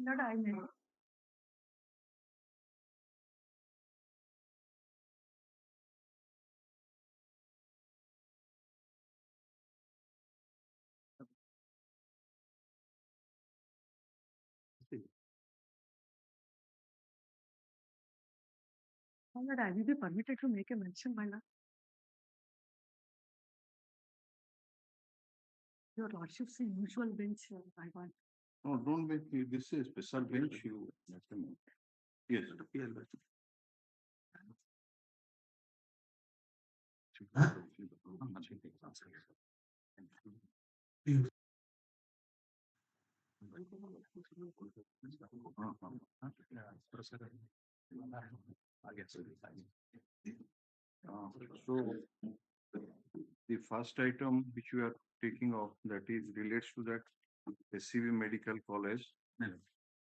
Not I mean. How would I be permitted to make a mention, my lord? Your lordship's usual bench, I want. No, don't make me, this is special bench you. Yes. So the first item which you are taking off that is relates to that SCV Medical College.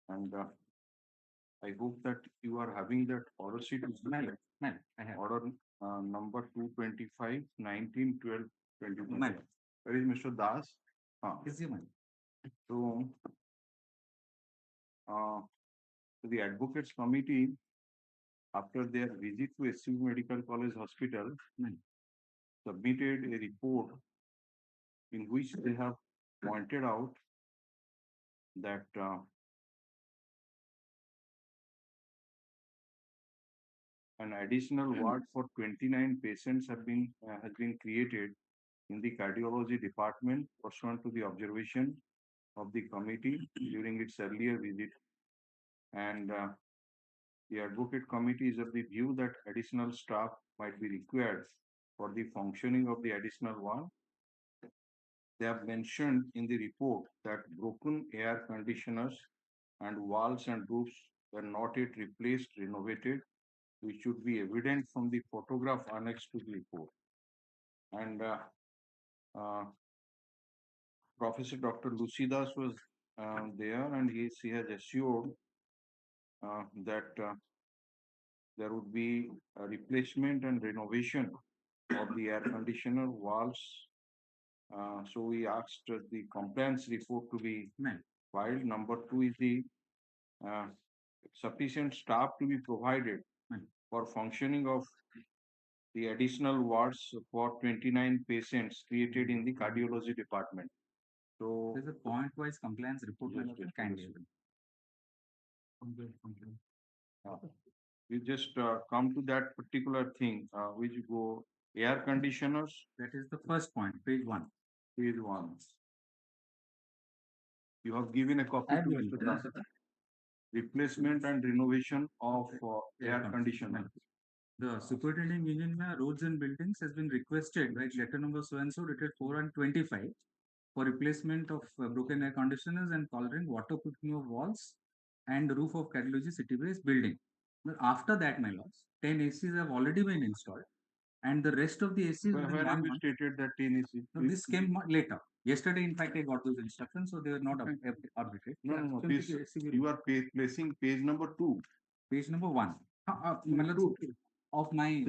And I hope that you are having that order sheet. Order number 225, 19, 12, 20. Where is Mr. Das? So, the Advocates Committee, after their visit to SCV Medical College Hospital, submitted a report in which they have pointed out that an additional ward for 29 patients has been created in the cardiology department pursuant to the observation of the committee during its earlier visit. And the Advocate Committee is of the view that additional staff might be required for the functioning of the additional one. They have mentioned in the report that broken air conditioners and walls and roofs were not yet replaced, renovated, which should be evident from the photograph annexed to the report. And Professor Dr. Lucidas was there, and she has assured that there would be a replacement and renovation of the air conditioner walls. So we asked the compliance report to be filed. Number 2 is the sufficient staff to be provided for functioning of the additional wards for 29 patients created in the cardiology department. So there's a point-wise compliance report. You just come to that particular thing, which go air conditioners. That is the first point, page 1. Page 1. You have given a copy to Mr. Das. Replacement and renovation of air conditioner. The superintendent engineer roads and buildings has been requested, right, letter number so and so dated 4 and 25 for replacement of broken air conditioners and coloring, waterproofing of walls and roof of cardiology city base building. But after that, my lords, 10 ACs have already been installed and the rest of the ACs. Where have you stated that 10 ACs? No, this came later. Yesterday, in fact, I got those instructions, so they were not arbitrary. No. You are placing page number 2. Page number 1. Of my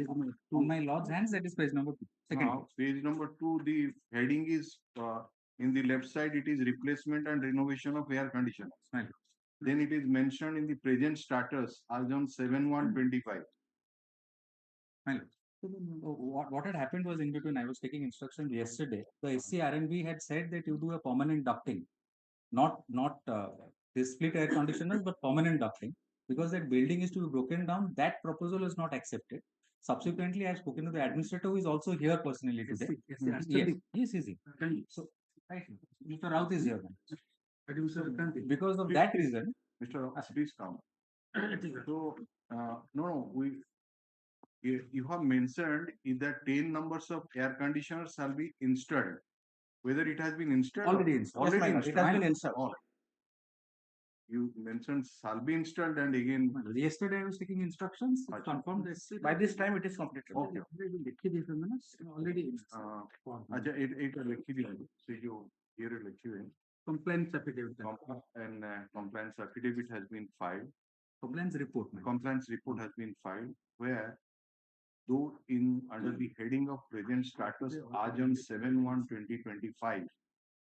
on my lord's hands, that is page number 2. Second page number 2, the heading is in the left side, it is replacement and renovation of air conditioners. Right. Then it is mentioned in the present status as on 7/1/25. Right. What had happened was, in between, I was taking instructions yesterday. The SC R&B had said that you do a permanent ducting, not this split air conditioners, but permanent ducting, because that building is to be broken down. That proposal is not accepted. Subsequently, I have spoken to the administrator, who is also here personally today. Yes. So, right, Mr. Raut is here. Because of that reason, Mr. Please come. So, you have mentioned is that 10 numbers of air conditioners shall be installed. Whether it has been installed? Already installed. Already installed. It has been installed. You mentioned shall be installed, and again. Yesterday I was taking instructions. It's confirmed. By this time it is completed. Okay. Already compliance affidavit. And compliance affidavit has been filed. Compliance report. Compliance report has been filed, where though under the heading of present status as on 7/1/2025,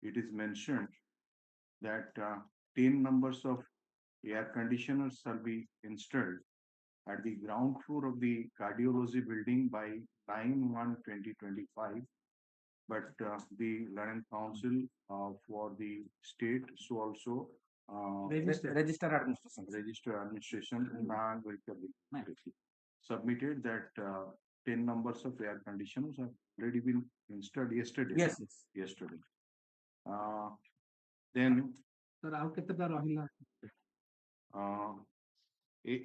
it is mentioned that 10 numbers of air conditioners shall be installed at the ground floor of the cardiology building by 9/1/2025. But the Learning Council for the state so also Register administration. register administration submitted that 10 numbers of air conditioners have already been installed yesterday. Yes, Yesterday. Then Sir, how ketata rahila?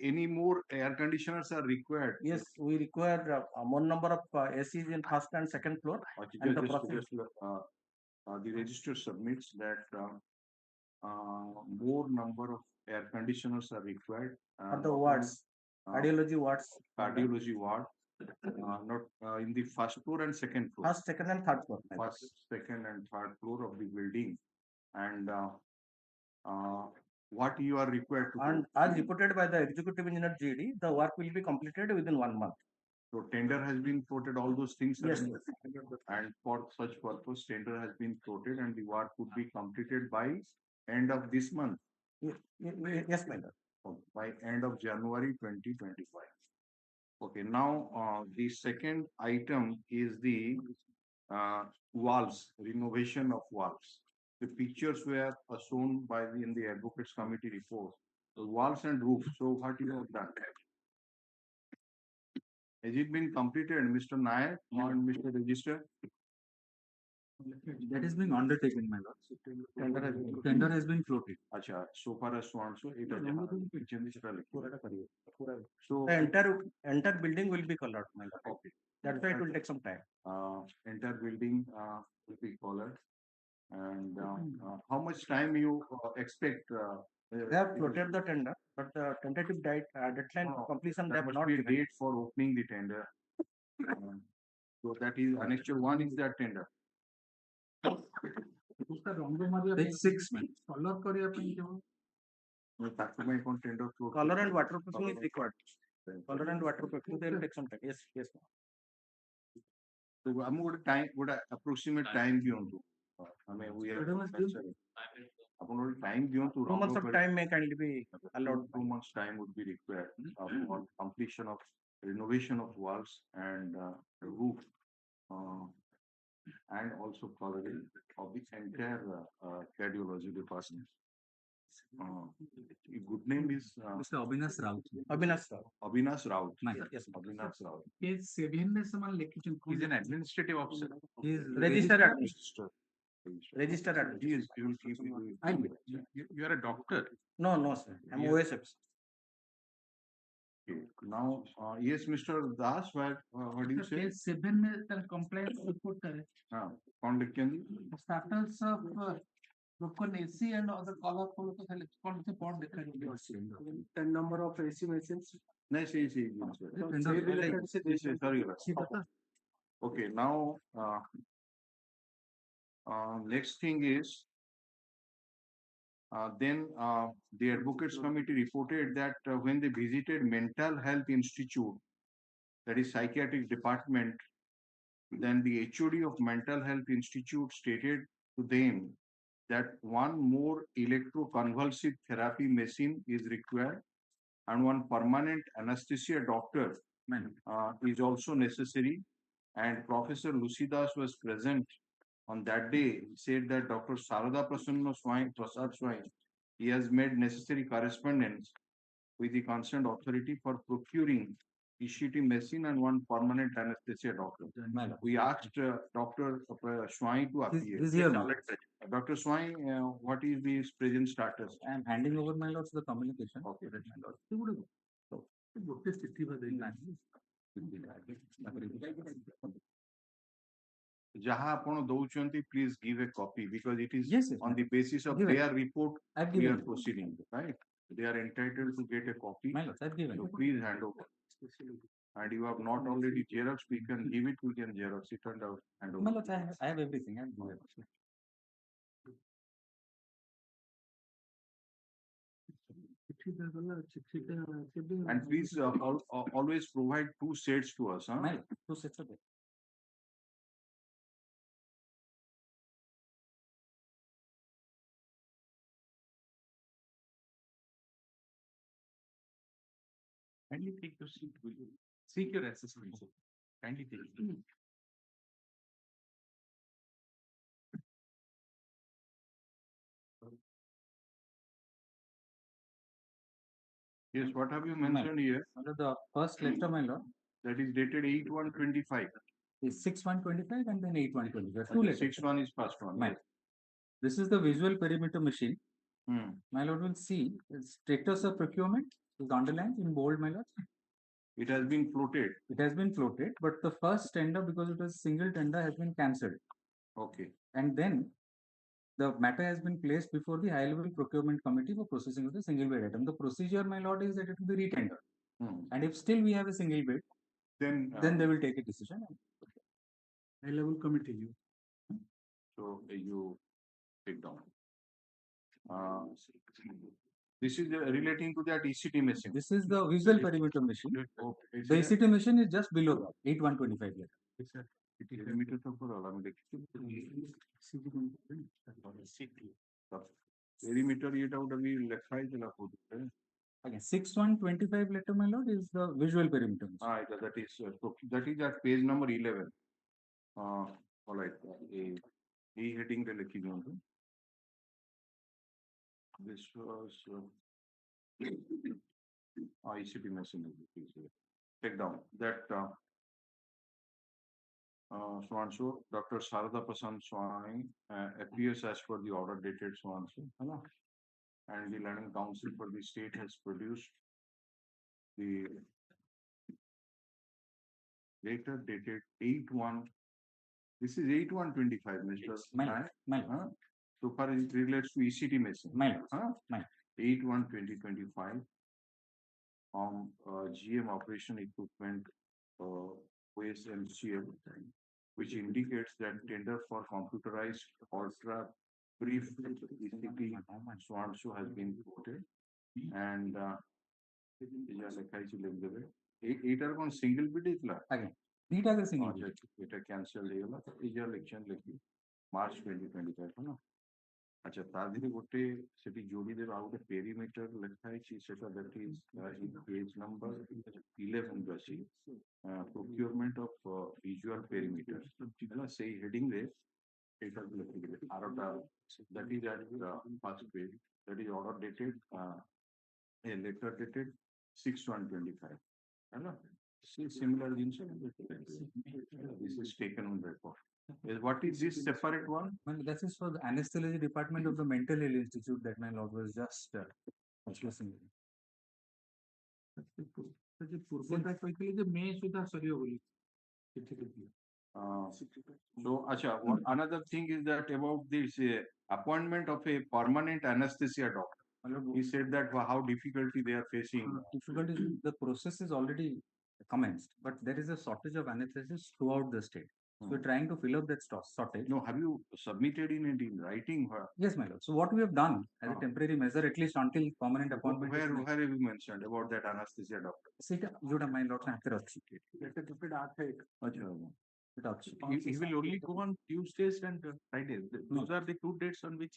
any more air conditioners are required? Yes, we require more number of ACs in first and second floor. And the process. The register submits that more number of air conditioners are required. For the wards, cardiology wards. Cardiology ward, not in the first floor and second floor. First, second, and third floor. First, second, and third floor of the building. And what you are required to do? And as reported by the executive engineer GD, the work will be completed within 1 month. So tender has been floated, all those things. Yes. And for such purpose, tender has been floated and the work would be completed by end of this month. Yes, my lord. By end of January 2025. Okay, now the second item is the walls, renovation of walls. The pictures were shown by in the advocates committee report. The walls and roof. So what you have done? Has it been completed, Mr. Nayak and Mr. Register? That is being undertaken, my lord. Tender has been floated. Acha, so far as so and so, it is. So The entire building will be colored, my lord. okay. That's why it will take some time. Entire building will be colored. And how much time you expect? They have floated the tender, but the tentative deadline for completion they There have must not be a given. date for opening the tender. So that is annexure 1 is that tender. Page 6, man. Color କରିବା ପାଇଁ କେବଳ ତାକୁ ପାଇଁ କଣ tender float Color and waterproofing is required. Color and waterproofing, they will take some time. Yes, yes. So ଆମକୁ ଗୋଟେ time ଗୋଟେ approximate time ଦିଅନ୍ତୁ. ଆମେ we are ଆପଣ ଗୋଟେ time ଦିଅନ୍ତୁ. 2 months of time may kindly be allowed. 2 months time would be required for completion of renovation of walls and roof and also coloring of the entire cardiology department. Good name is Mr. Abhinash Raut. Abhinash Raut. Abhinash Raut. Yes, Abhinash Raut. Page 7 ରେ ସେମାନେ ଲେଖିଛନ୍ତି He's an administrative officer. he is registered at Register. registered at. He is. He will keep. You are a doctor. No, no, sir. I'm Yes. OSFs. Okay. Now, yes, Mr. Das, what do you say? page 7 में तर complaint report करे हाँ, कौन लिखेंगे? starters of broken AC and other colorful तो खाली कौन से पॉट देखा है 10 number of AC machines नहीं सही sorry okay now next thing is then the advocates committee reported that when they visited mental health institute, that is psychiatric department, then the HOD of mental health institute stated to them that one more electroconvulsive therapy machine is required and one permanent anesthesia doctor is also necessary. And Professor Lucidas was present on that day. He said that Dr. Sarada Prasad Swine, he has made necessary correspondence with the concerned authority for procuring ECT machine and one permanent anesthesia doctor. We asked Dr. Swine to appear. Is here. Dr. Swine, what is the present status? I am handing over my lords the communication. Okay. Jaha apan douchanti, please give a copy because it is Yes, yes, on the basis of Give it. their report I've we are given. proceeding, right? They are entitled to get a copy. My lords, I've given. So please hand over. And you have not already Xerox, we can give it, we can Xerox it and hand My over. lords, I have everything. I've given. And please always provide 2 sets to us. Huh? My lords, 2 sets of it. Kindly take your seat, will you? Seek your assessment, sir. Kindly take it. Yes, what have you mentioned here? Under the first letter, my lord, That is dated 8/1/25. is 6/1/25 and then 8/1/25. Two letters. 6/1 is first one. My Yes. This is the visual perimeter machine. Hmm. My lord will see the status of procurement is underlined in bold, my lord. It has been floated. It has been floated, but the first tender, because it was single tender, has been cancelled. Okay. And then the matter has been placed before the high level procurement committee for processing of the single bid item. The procedure, my lord, is that it will be retender. Hmm. And if still we have a single bid, Then they will take a decision. High level committee. so you take down. This is relating to that ECT machine. This is the visual perimeter machine. Okay. The ECT machine is just below that, 8/1/25 letter. Perimeter তো করো, আমি দেখছি। Perimeter এটা ওটা भी লেখা হয়েছিল পূর্বে। Again, 6/1/25 letter, my lord, is the visual perimeter machine. That is at page number 11. All right. এই heading টা লিখি দিন তো। This was ICT machine. Take down that so and so Dr. Sarada Prasad Swami appears as per the order dated so and so, and the Learning Council for the state has produced the letter dated 8/1. This is 8/1/25, Mr. So far as it relates to ECT machine. 8/1/2025 from GM operation equipment OSMCL, which indicates that tender for computerized ultra brief ECT so and so has been quoted, and এইটার কোন single বিড ইতলা দুইটাকে single বিড এটা cancel হয়ে গেল এই যে election লিখি March 2025 না আচ্ছা ତା দিকে গোটে সেটি যোড়ি দেবে ଆଉ ଗୋଟେ পেরিমিটার লেখা ହେଇଛି সেটা that is in page number 11 ରୁ ଅଛି procurement of visual perimeter ହେଲା ସେଇ ହେଡିଂ ରେ এটা ଲେଖିଦେବେ ଆରଟା that is at first page, that is order dated a letter dated 6/1/25 ହେଲା similar ଜିନିଷ this is taken on record. What is this separate one? Well, that is for the anesthesiology department of the mental health institute that my lord was just discussing. ପୂର୍ବଟା କହିଥିଲେ ଯେ ମେ ସୁଦ୍ଧା ସରିବ ବୋଲି। So, another thing is that about this appointment of a permanent anesthesia doctor. He said that how difficulty they are facing. Difficulty, the process is already commenced, but there is a shortage of anesthesists throughout the state. So we're trying to fill up that shortage. No, have you submitted in writing? Yes, my lord. So what we have done as a temporary measure, at least until permanent appointment. Where have you mentioned about that anesthesia doctor? Sita, my lord, He will only go on Tuesdays and Fridays. Those are the 2 dates on which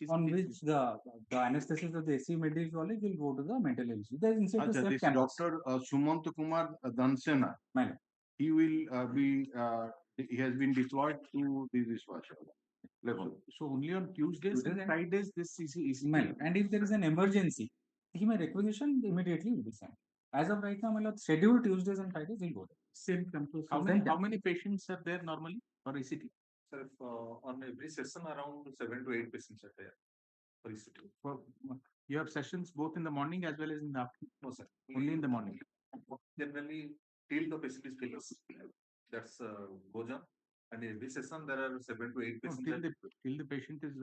the anesthetist of the SC Medical College will go to the mental health. There is this Dr. Sumant Kumar Dansena. He will he has been deployed to this level. So only on Tuesdays and Fridays this is and if there is an emergency, he may requisition immediately will be sent. As of right now, my lord, scheduled Tuesdays and Fridays will go there. Same campus. How many patients are there normally for ECT? Sir, on every session around 7 to 8 patients are there for ECT. You have sessions both in the morning as well as in the afternoon? No, sir. Only in the morning. Generally, till the patient is finished. That's goes on. And in every session there are 7 to 8 patients. Till the patient is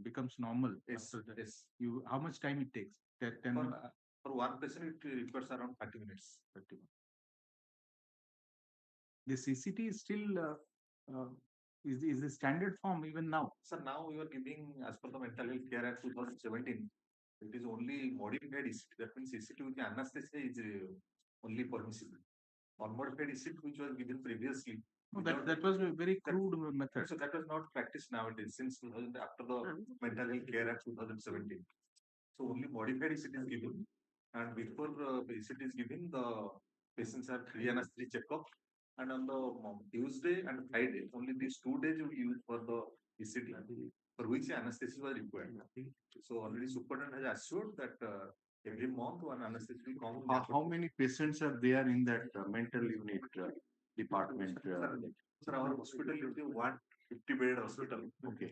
becomes normal. Yes. Yes. How much time it takes? 10 minutes? For one patient, it requires around 30 minutes. 30 minutes. The CCT is still is the standard form even now? Sir, now we are giving as per the Mental Health Care Act 2017. It is only modified ECT. That means ECT with the anesthesia is only permissible. Unmodified ECT which was given previously. No, that was a very crude method. So that was not practiced nowadays since after the Mental Health Care Act 2017. So only modified ECT is given. And before the ECT is given, the patients are free anesthesia checkup. And on the Tuesday and Friday, only these 2 days we use for the ECT, for which anesthesia was required. So already superintendent has assured that every month one anesthesia will come. How many patients are there in that mental unit department? Sir, our hospital is a 150-bed hospital. Okay.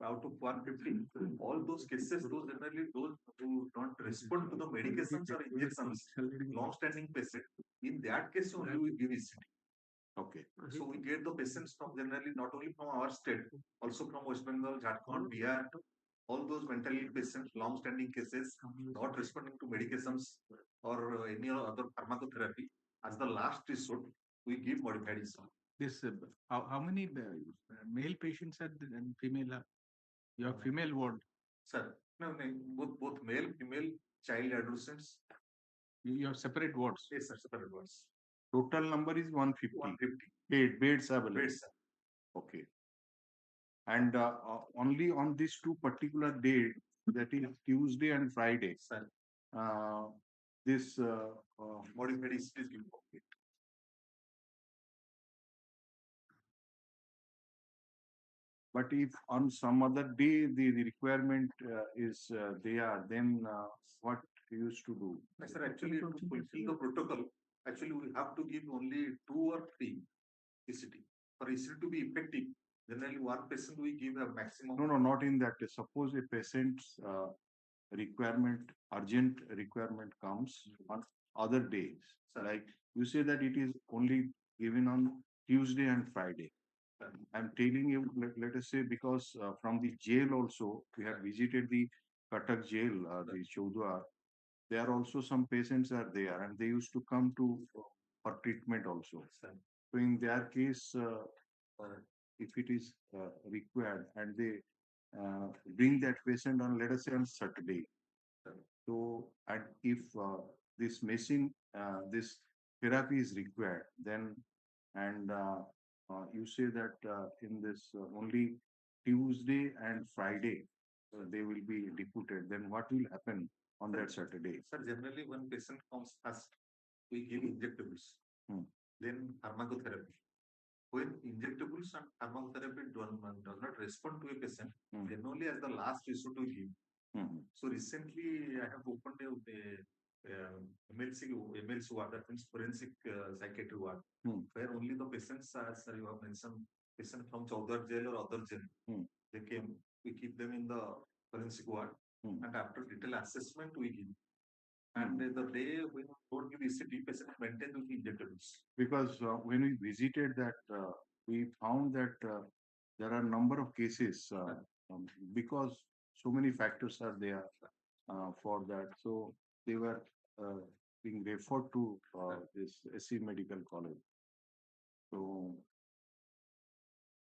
Out of 150, all those cases, those generally those who don't respond to the medications or injections, long-standing patient. In that case, only we give ECT. Okay. So we get the patients from generally not only from our state, also from West Bengal, Jharkhand, Bihar, all those mental ill patients, long-standing cases, not responding to medications or any other pharmacotherapy. As the last resort, we give modified ECT. This, how many male patients are there and female? Your female ward, Sir, no, both male, female, child, adolescents. you have separate wards. Yes, sir, separate ones. Total number is 150. 150 Beds available. beds, sir. Okay. And only on these two particular days, that is Tuesday and Friday, Sir, this modified ECT is given. but if on some other day the requirement is there, then what you used to do? Yes, sir, actually to fulfill the protocol, actually we have to give only 2 or 3 ECT. For ECT to be effective, generally one patient we give a maximum. No, not in that. Suppose a patient's urgent requirement comes on other days. Sir. Like you say that it is only given on Tuesday and Friday. Sir. I'm telling you, let us say, because from the jail also, we have visited the Cuttack jail, the Chaudhar. There also some patients are there and they used to come to for treatment also. Sir. So in their case, if it is required and they bring that patient on, let us say, on Saturday. So, and if this machine, this therapy is required, then, and you say that in this only Tuesday and Friday, they will be deputed, then what will happen on that Saturday? Sir, generally when patient comes first, we give injectables, then pharmacotherapy. When injectables and pharmacotherapy does not respond to a patient, then only as the last resort we give. So recently I have opened a MLC ward, that means forensic psychiatric ward, where only the patients are, sir, you have mentioned patient from Chaudhar jail or other jail. They came, we keep them in the forensic ward, and after detailed assessment we give. And the day when we don't give ECT, patient maintained with injectables. Because when we visited that, we found that there are a number of cases because so many factors are there for that. So they were being referred to this SC Medical College. So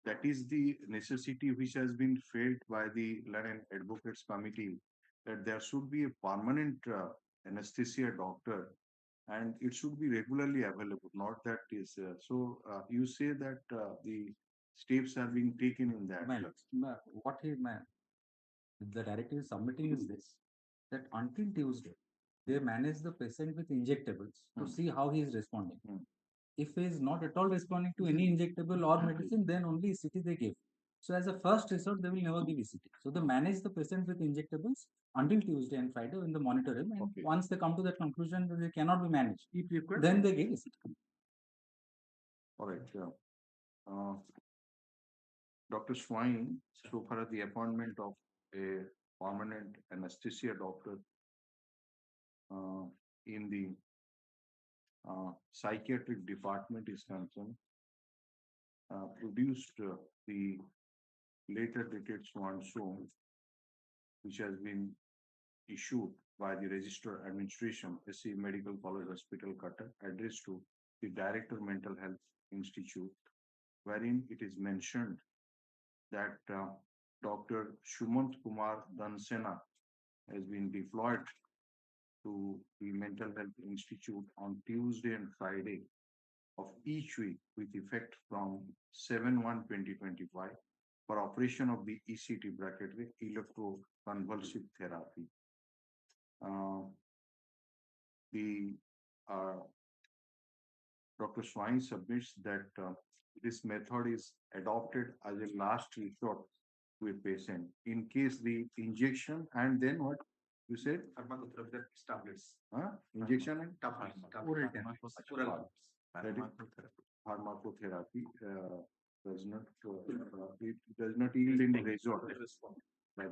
that is the necessity which has been felt by the Law and Advocates Committee, that there should be a permanent anesthesia doctor and it should be regularly available, not that is. So you say that the steps are being taken in that. What the directive is submitting is this, that until Tuesday, they manage the patient with injectables to see how he is responding. If he is not at all responding to any injectable or medicine, then only ECT they give. So as a first resort, they will never give ECT. So they manage the patient with injectables until Tuesday and Friday when they monitor him. And once they come to that conclusion that they cannot be managed, then they give ECT. All right. Dr. Swain, so far as the appointment of a permanent anesthesia doctor in the psychiatric department is concerned, produced the later dated swan song, which has been issued by the Registered Administration, SC Medical College Hospital, Cuttack, addressed to the Director Mental Health Institute, wherein it is mentioned that Dr. Shumant Kumar Dansena has been deployed to the Mental Health Institute on Tuesday and Friday of each week with effect from 7/1/2025 for operation of the ECT bracket with electroconvulsive therapy. the Dr. Swain submits that this method is adopted as a last resort to a patient in case the injection and then what you said? Pharmacotherapy tablets. Injection and Tablets. Oral Oral. pharmacotherapy does not it does not yield any result, does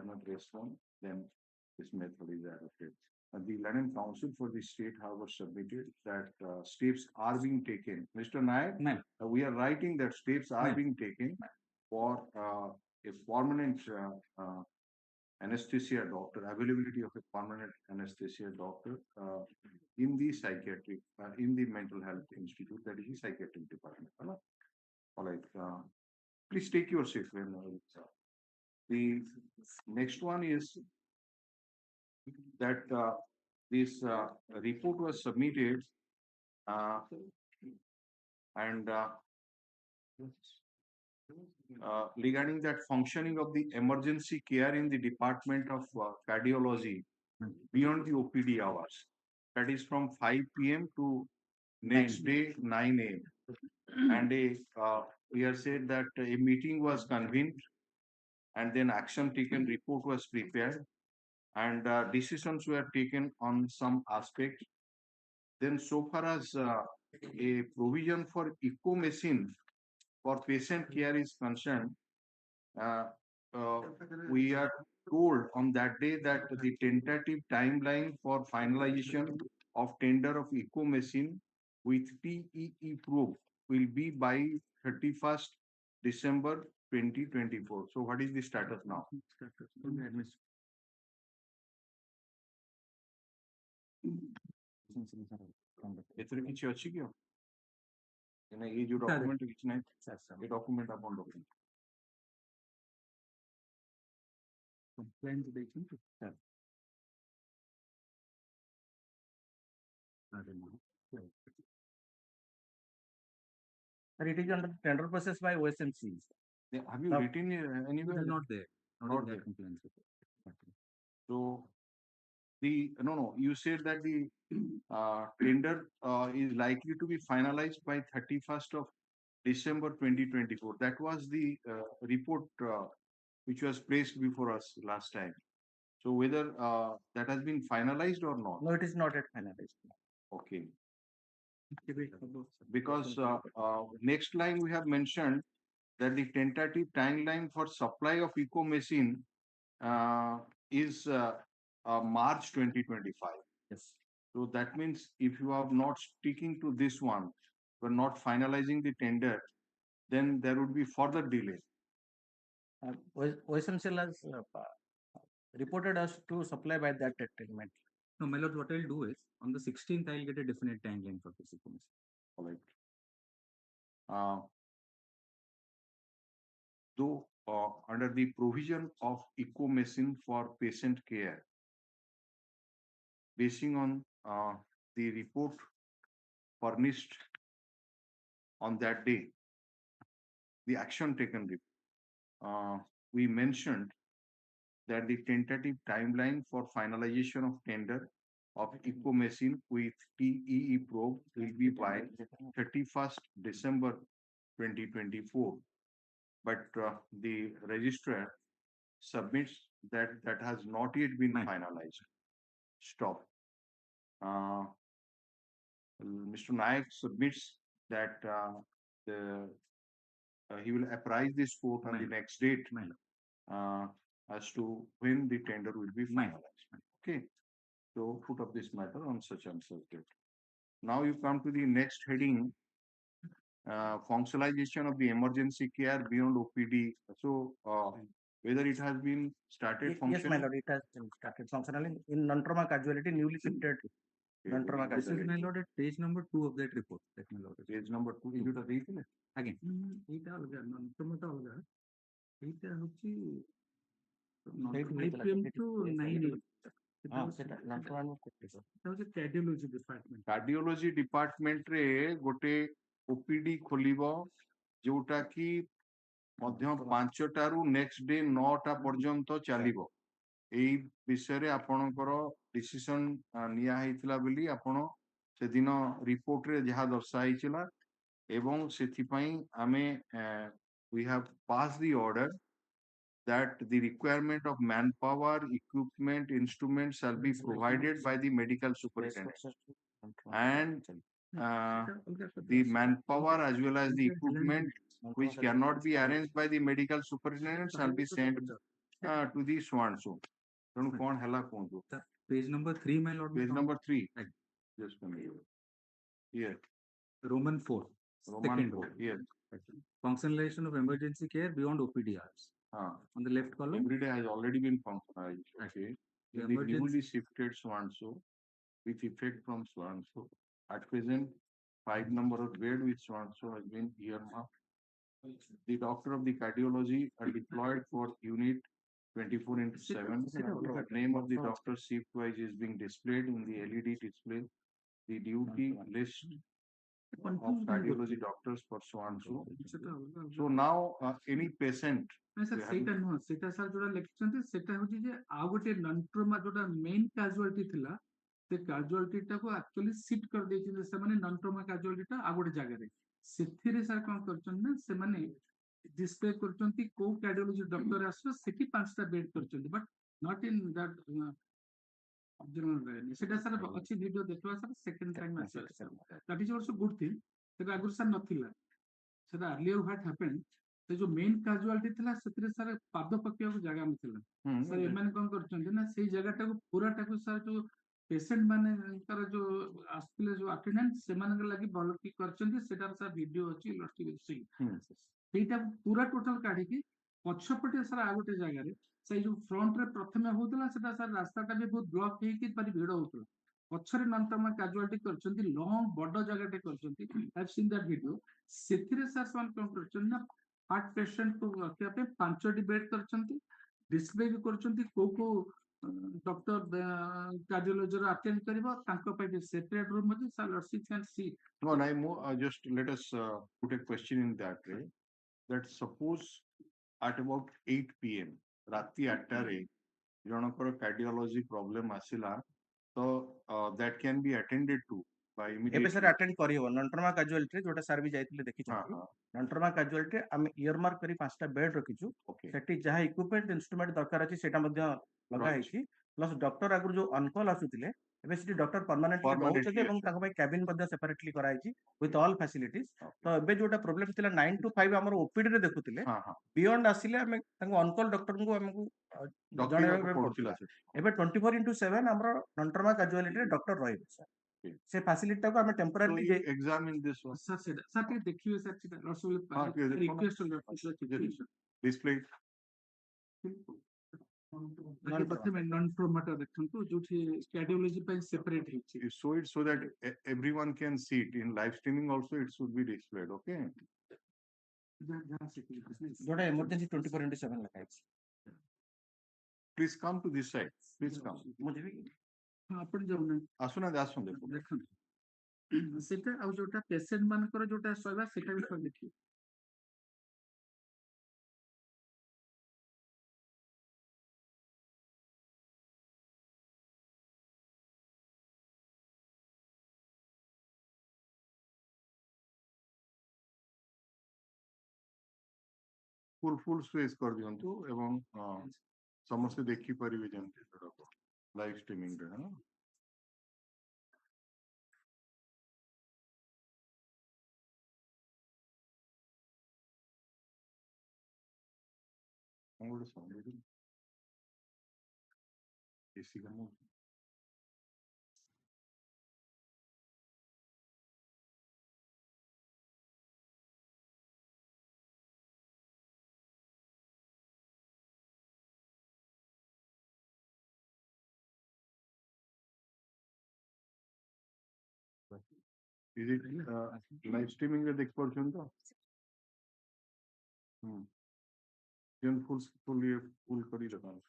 not respond, then this method is adopted. The London Council for the State, however, submitted that steps are being taken. Mr. Nayak, Ma'am. we are writing that steps are Ma'am. being taken for a permanent anesthesia doctor, availability of a permanent anesthesia doctor in the psychiatric, in the mental health institute, that is the psychiatric department. All right. Please take your seat. The next one is that this report was submitted and regarding that functioning of the emergency care in the department of cardiology beyond the OPD hours. That is from 5 p.m. to next day 9 a.m. And we have said that a meeting was convened and then action taken, report was prepared and decisions were taken on some aspect. Then so far as a provision for echo machine for patient care is concerned, we are told on that day that the tentative timeline for finalization of tender of echo machine with TEE probe will be by 31st December 2024. So what is the status now? ଏଥିରେ କିଛି ଅଛି କି କାହିଁକିନା ଏଇ ଯୋଉ document କିଛି ନାହିଁ ଏ document ଆପଣ ରଖନ୍ତୁ complaint ଦେଇଛନ୍ତି sir Sir, it is under tender process by OSMC. have you written anywhere? not there, Not in there. that complaint report. So the no, you said that the tender is likely to be finalized by 31st of December 2024. That was the report which was placed before us last time. So whether that has been finalized or not? No, it is not yet finalized. Okay. Because next line we have mentioned that the tentative timeline for supply of echo machine is March 2025. Yes. So that means if you are not sticking to this one, you are not finalizing the tender, then there would be further delay. OSMC has reported us to supply by that timeline. No, my lord, what I'll do is on the 16th I'll get a definite timeline for this echo machine. All right. Though under the provision of echo machine for patient care, basing on the report furnished on that day, the action taken, we mentioned that the tentative timeline for finalization of tender of echo machine with TEE probe will be by 31st December 2024. But the registrar submits that that has not yet been finalized. Stop. Mr. Nayak submits that he will apprise this court on the next date as to when the tender will be finalized. Okay. So put up this matter on such and such date. Now you come to the next heading, functionalization of the emergency care beyond OPD. So whether it has been started Yes, functioning? my lord, it has started functioning in non-trauma casualty, newly shifted non-trauma This is casualty. my lord at page number 2 of that report. That my lord. Page number 2 is it a Again. এইটা আলাদা নর্মালটা আলাদা এইটা হচ্ছে Eight 5 PM to 9 AM সেটা non-trauma করতে sir. এটা হচ্ছে cardiology department Cardiology department রে গোটে OPD ଖୋଲିବ ଯୋଉଟା କି ମଧ୍ୟ 5টাରୁ ନେକ୍ସଟ ଡେ 9ଟା ପର୍ଯ୍ୟନ୍ତ ଚାଲିବ। ଏଇ ବିଷୟରେ ଆପଣଙ୍କର डिसीजन निया ହେଇଥିଲା ବୋଲି ଆପଣ ସେଦିନ ରିପୋର୍ଟ ରେ ଯାହା ଦର୍ଶାଇଥିଲା ଏବଂ ସେଥିପାଇଁ ଆମେ we have passed the order that the requirement of manpower, equipment, instruments shall be provided by the medical superintendent. And the manpower as well as the equipment which cannot be arranged by the medical superintendent shall be sent to the so-and-so. ତେଣୁ କଣ ହେଲା କୁହନ୍ତୁ? Page number 3, my lord. Page number 3. Right. Just a minute. Yes. Roman 4. Roman Second 4. row. Yes. Functionalization of emergency care beyond OPD hours. On the left column, Every day has already been functionalized. Okay. The In the emergency- newly shifted so-and-so with effect from so-and-so. At present, 5 number of bed with so-and-so has been earmarked. The doctor of the cardiology are deployed for unit 24/7. The name of the doctor shift wise is being displayed in the LED display. The duty list of cardiology doctors for so-and-so. So now any patient ନାଇଁ sir ସେଇଟା ନୁହଁ ସେଇଟା sir ଯୋଉଟା ଲେଖିଛନ୍ତି ସେଇଟା ହଉଛି ଯେ ଆଉ ଗୋଟେ ନନ୍ ଟ୍ରମା ଯୋଉଟା ମେନ୍ କାଜୁଆଲିଟି ଥିଲା ସେ କାଜୁଆଲିଟି ଟାକୁ ଆକ୍ଚୁଆଲି ସିଟ୍ କରିଦେଇଛନ୍ତି ସେମାନେ ନନ୍ ଟ୍ରମା କାଜୁଆଲିଟି ଟା ଆଉ ଗୋଟେ ଜାଗାରେ ସେଥିରେ ସାର୍ କଣ କରିଛନ୍ତି ନା ସେମାନେ ଡିସପ୍ଲେ କରୁଛନ୍ତି କୋଉ କାର୍ଡିଓଲୋଜି ଡକ୍ଟର ଆସିବ ସେଠି 5ଟା ବେଡ୍ କରିଛନ୍ତି ବଟ୍ ନଟ୍ ଇନ୍ ଦ୍ୟାଟ୍ ସେଟା ସାର୍ ଅଛି ଭିଡିଓ ଦେଖିବା ସାର୍ ସେକେଣ୍ଡ ଟାଇମ୍ ଆସିବ that is also good thing ସେଟା ଆଗରୁ ସାର୍ ନଥିଲା ସେଟା ଆର୍ଲିୟର ହ୍ୱାଟ୍ ହ୍ୟାପେଣ୍ଡ ସେ ଯୋଉ ମେନ୍ କାଜୁଆଲିଟି ଥିଲା ସେଥିରେ ସାର୍ ପାଦ ପକେଇବାକୁ ଜାଗା ନଥିଲା ସାର୍ ଏମାନେ କଣ କରିଛନ୍ତି ନା ସେଇ ଜାଗାଟାକୁ ପୁରାଟାକୁ ସାର୍ ଯୋଉ ପେସେଣ୍ଟ ମାନଙ୍କର ଯୋଉ ଆସିଥିଲେ ଯୋଉ ଆଟେଣ୍ଡାଣ୍ଟ ସେମାନଙ୍କ ଲାଗି ଭଲ କି କରିଛନ୍ତି ସେଟାର ସାର୍ ଭିଡିଓ ଅଛି ସେଇଟା ପୁରା ଟୋଟାଲ କାଢିକି ପଛପଟେ ସାର୍ ଆଉ ଗୋଟେ ଜାଗାରେ ସେଇ ଯୋଉ ଫ୍ରଣ୍ଟ ରେ ପ୍ରଥମେ ହଉଥିଲା ସେଟା ସାର୍ ରାସ୍ତାଟା ବି ବହୁତ ବ୍ଲକ୍ ହେଇକି ଭାରି ଭିଡ ହଉଥିଲା ପଛରେ ନନ୍ କାଜୁଆଲିଟି କରିଛନ୍ତି ଲଙ୍ଗ ବଡ ଜାଗାଟେ କରିଛନ୍ତି ଆଇ ସିନ୍ ଦ୍ୟାଟ୍ ଭିଡିଓ ସେଥିରେ ସାର୍ ସେମାନେ କଣ କରିଛନ୍ତି ନା ହାର୍ଟ ପେସେଣ୍ଟ କୁ ରଖିବା ପାଇଁ 5ଟି ବେଡ୍ କରିଛନ୍ତି ଡିସପ୍ଲେ ବି କରୁଛନ୍ତି କୋଉ କୋଉ ଡକ୍ଟର କାର୍ଡିଓଲୋଜିର ଆଟେଣ୍ଡ କରିବ ତାଙ୍କ ପାଇଁ ସେପାରେଟ ରୁମ୍ ଅଛି ସାର୍ ଲର୍ସିକ୍ସ ଆଣ୍ଡ ସି no, just let us put a question in that way. That suppose at about 8 p.m. ରାତି 8ଟାରେ ଜଣଙ୍କର cardiology problem ଆସିଲା ତ that can be attended to by ଏବେ immediately. ସାର୍ ଆଟେଣ୍ଡ କରିହବ ନନ୍-ଟ୍ରମା କାଜୁଆଲିଟି ଯୋଉଟା ସାର୍ ବି ଯାଇଥିଲେ ଦେଖିଛନ୍ତି ନନ୍-ଟ୍ରମା କାଜୁଆଲିଟି ଆମେ ଇୟରମାର୍କ କରି 5ଟା ବେଡ୍ ରଖିଛୁ Okay. ସେଠି ଯାହା ଇକ୍ୱିପମେଣ୍ଟ ଇନଷ୍ଟ୍ରୁମେଣ୍ଟ ଦରକାର ଅଛି ସେଟା ମଧ୍ୟ ଲଗା ହେଇଛି ପ୍ଲସ୍ ଡକ୍ଟର ଆଗରୁ ଯୋଉ ଅନକଲ୍ ଆସୁଥିଲେ ଏବେ ସେଠି ଡକ୍ଟର ପର୍ମାନେଣ୍ଟଲି Permanently, ରହୁଛନ୍ତି ଏବଂ ତାଙ୍କ ପାଇଁ କ୍ୟାବିନ୍ ମଧ୍ୟ ସେପାରେଟଲି କରାଯାଇଛି ୱିଥ୍ ଅଲ୍ ଫ୍ୟାସିଲିଟିଜ୍ ତ ଏବେ ଯୋଉଟା ପ୍ରୋବ୍ଲେମ ଥିଲା 9 to 5 ଆମର ଓପିଡି ରେ ଦେଖୁଥିଲେ ବିୟଣ୍ଡ ଆସିଲେ ଆମେ ତାଙ୍କୁ ଅନକଲ୍ ଡକ୍ଟରଙ୍କୁ ଆମକୁ ଜଣେଇବାକୁ ପଡୁଥିଲା ଏବେ 24/7 ଆମର ନନ୍-ଟ୍ରମା କାଜୁଆଲିଟିରେ ଡକ୍ଟର ରହିବେ ସାର୍ ସେ ଫ୍ୟାସିଲିଟିଟାକୁ ଆମେ So ଟେମ୍ପୋରାରିଲି you examine this one. Sir ସେଇଟା ସାର୍ ଟିକେ ଦେଖିବେ ସାର୍ ସେଟା Display. ପ୍ରଥମେ ନନ୍ ଟ୍ରମାଟା ଦେଖନ୍ତୁ ଯୋଉଠି କାର୍ଡିଓଲୋଜି ପାଇଁ ସେପାରେଟ ହେଇଛି You show it so that everyone can see it. In live streaming also it should be displayed. Okay. ଯୋଉଟା ଏମର୍ଜେନ୍ସି 24/7 ଲେଖା ହେଇଛି Please come to this side. Please come. ମୁଁ ଯିବି କି? ଆପଣ ଯାଉନାହାନ୍ତି ଆସୁନାହାନ୍ତି ଦେଖନ୍ତୁ ସେଟା ଆଉ ଯୋଉଟା ପେସେଣ୍ଟ ମାନଙ୍କର ଯୋଉଟା ଶୋଇବା ସେଟା ବି ସବୁ ଦେଖିବେ full space କରିଦିଅନ୍ତୁ ଏବଂ ସମସ୍ତେ ଦେଖିପାରିବେ ଯେମିତି ସେଟାକୁ ଲାଇଭ ଷ୍ଟ୍ରିମିଂ ରେ ହଁ କଣ ଗୋଟେ ସାଉଣ୍ଡ ଏସି କାମ Is it live streaming ରେ ଦେଖିପାରୁଛନ୍ତି ତ full କରି ଦେଖନ୍ତୁ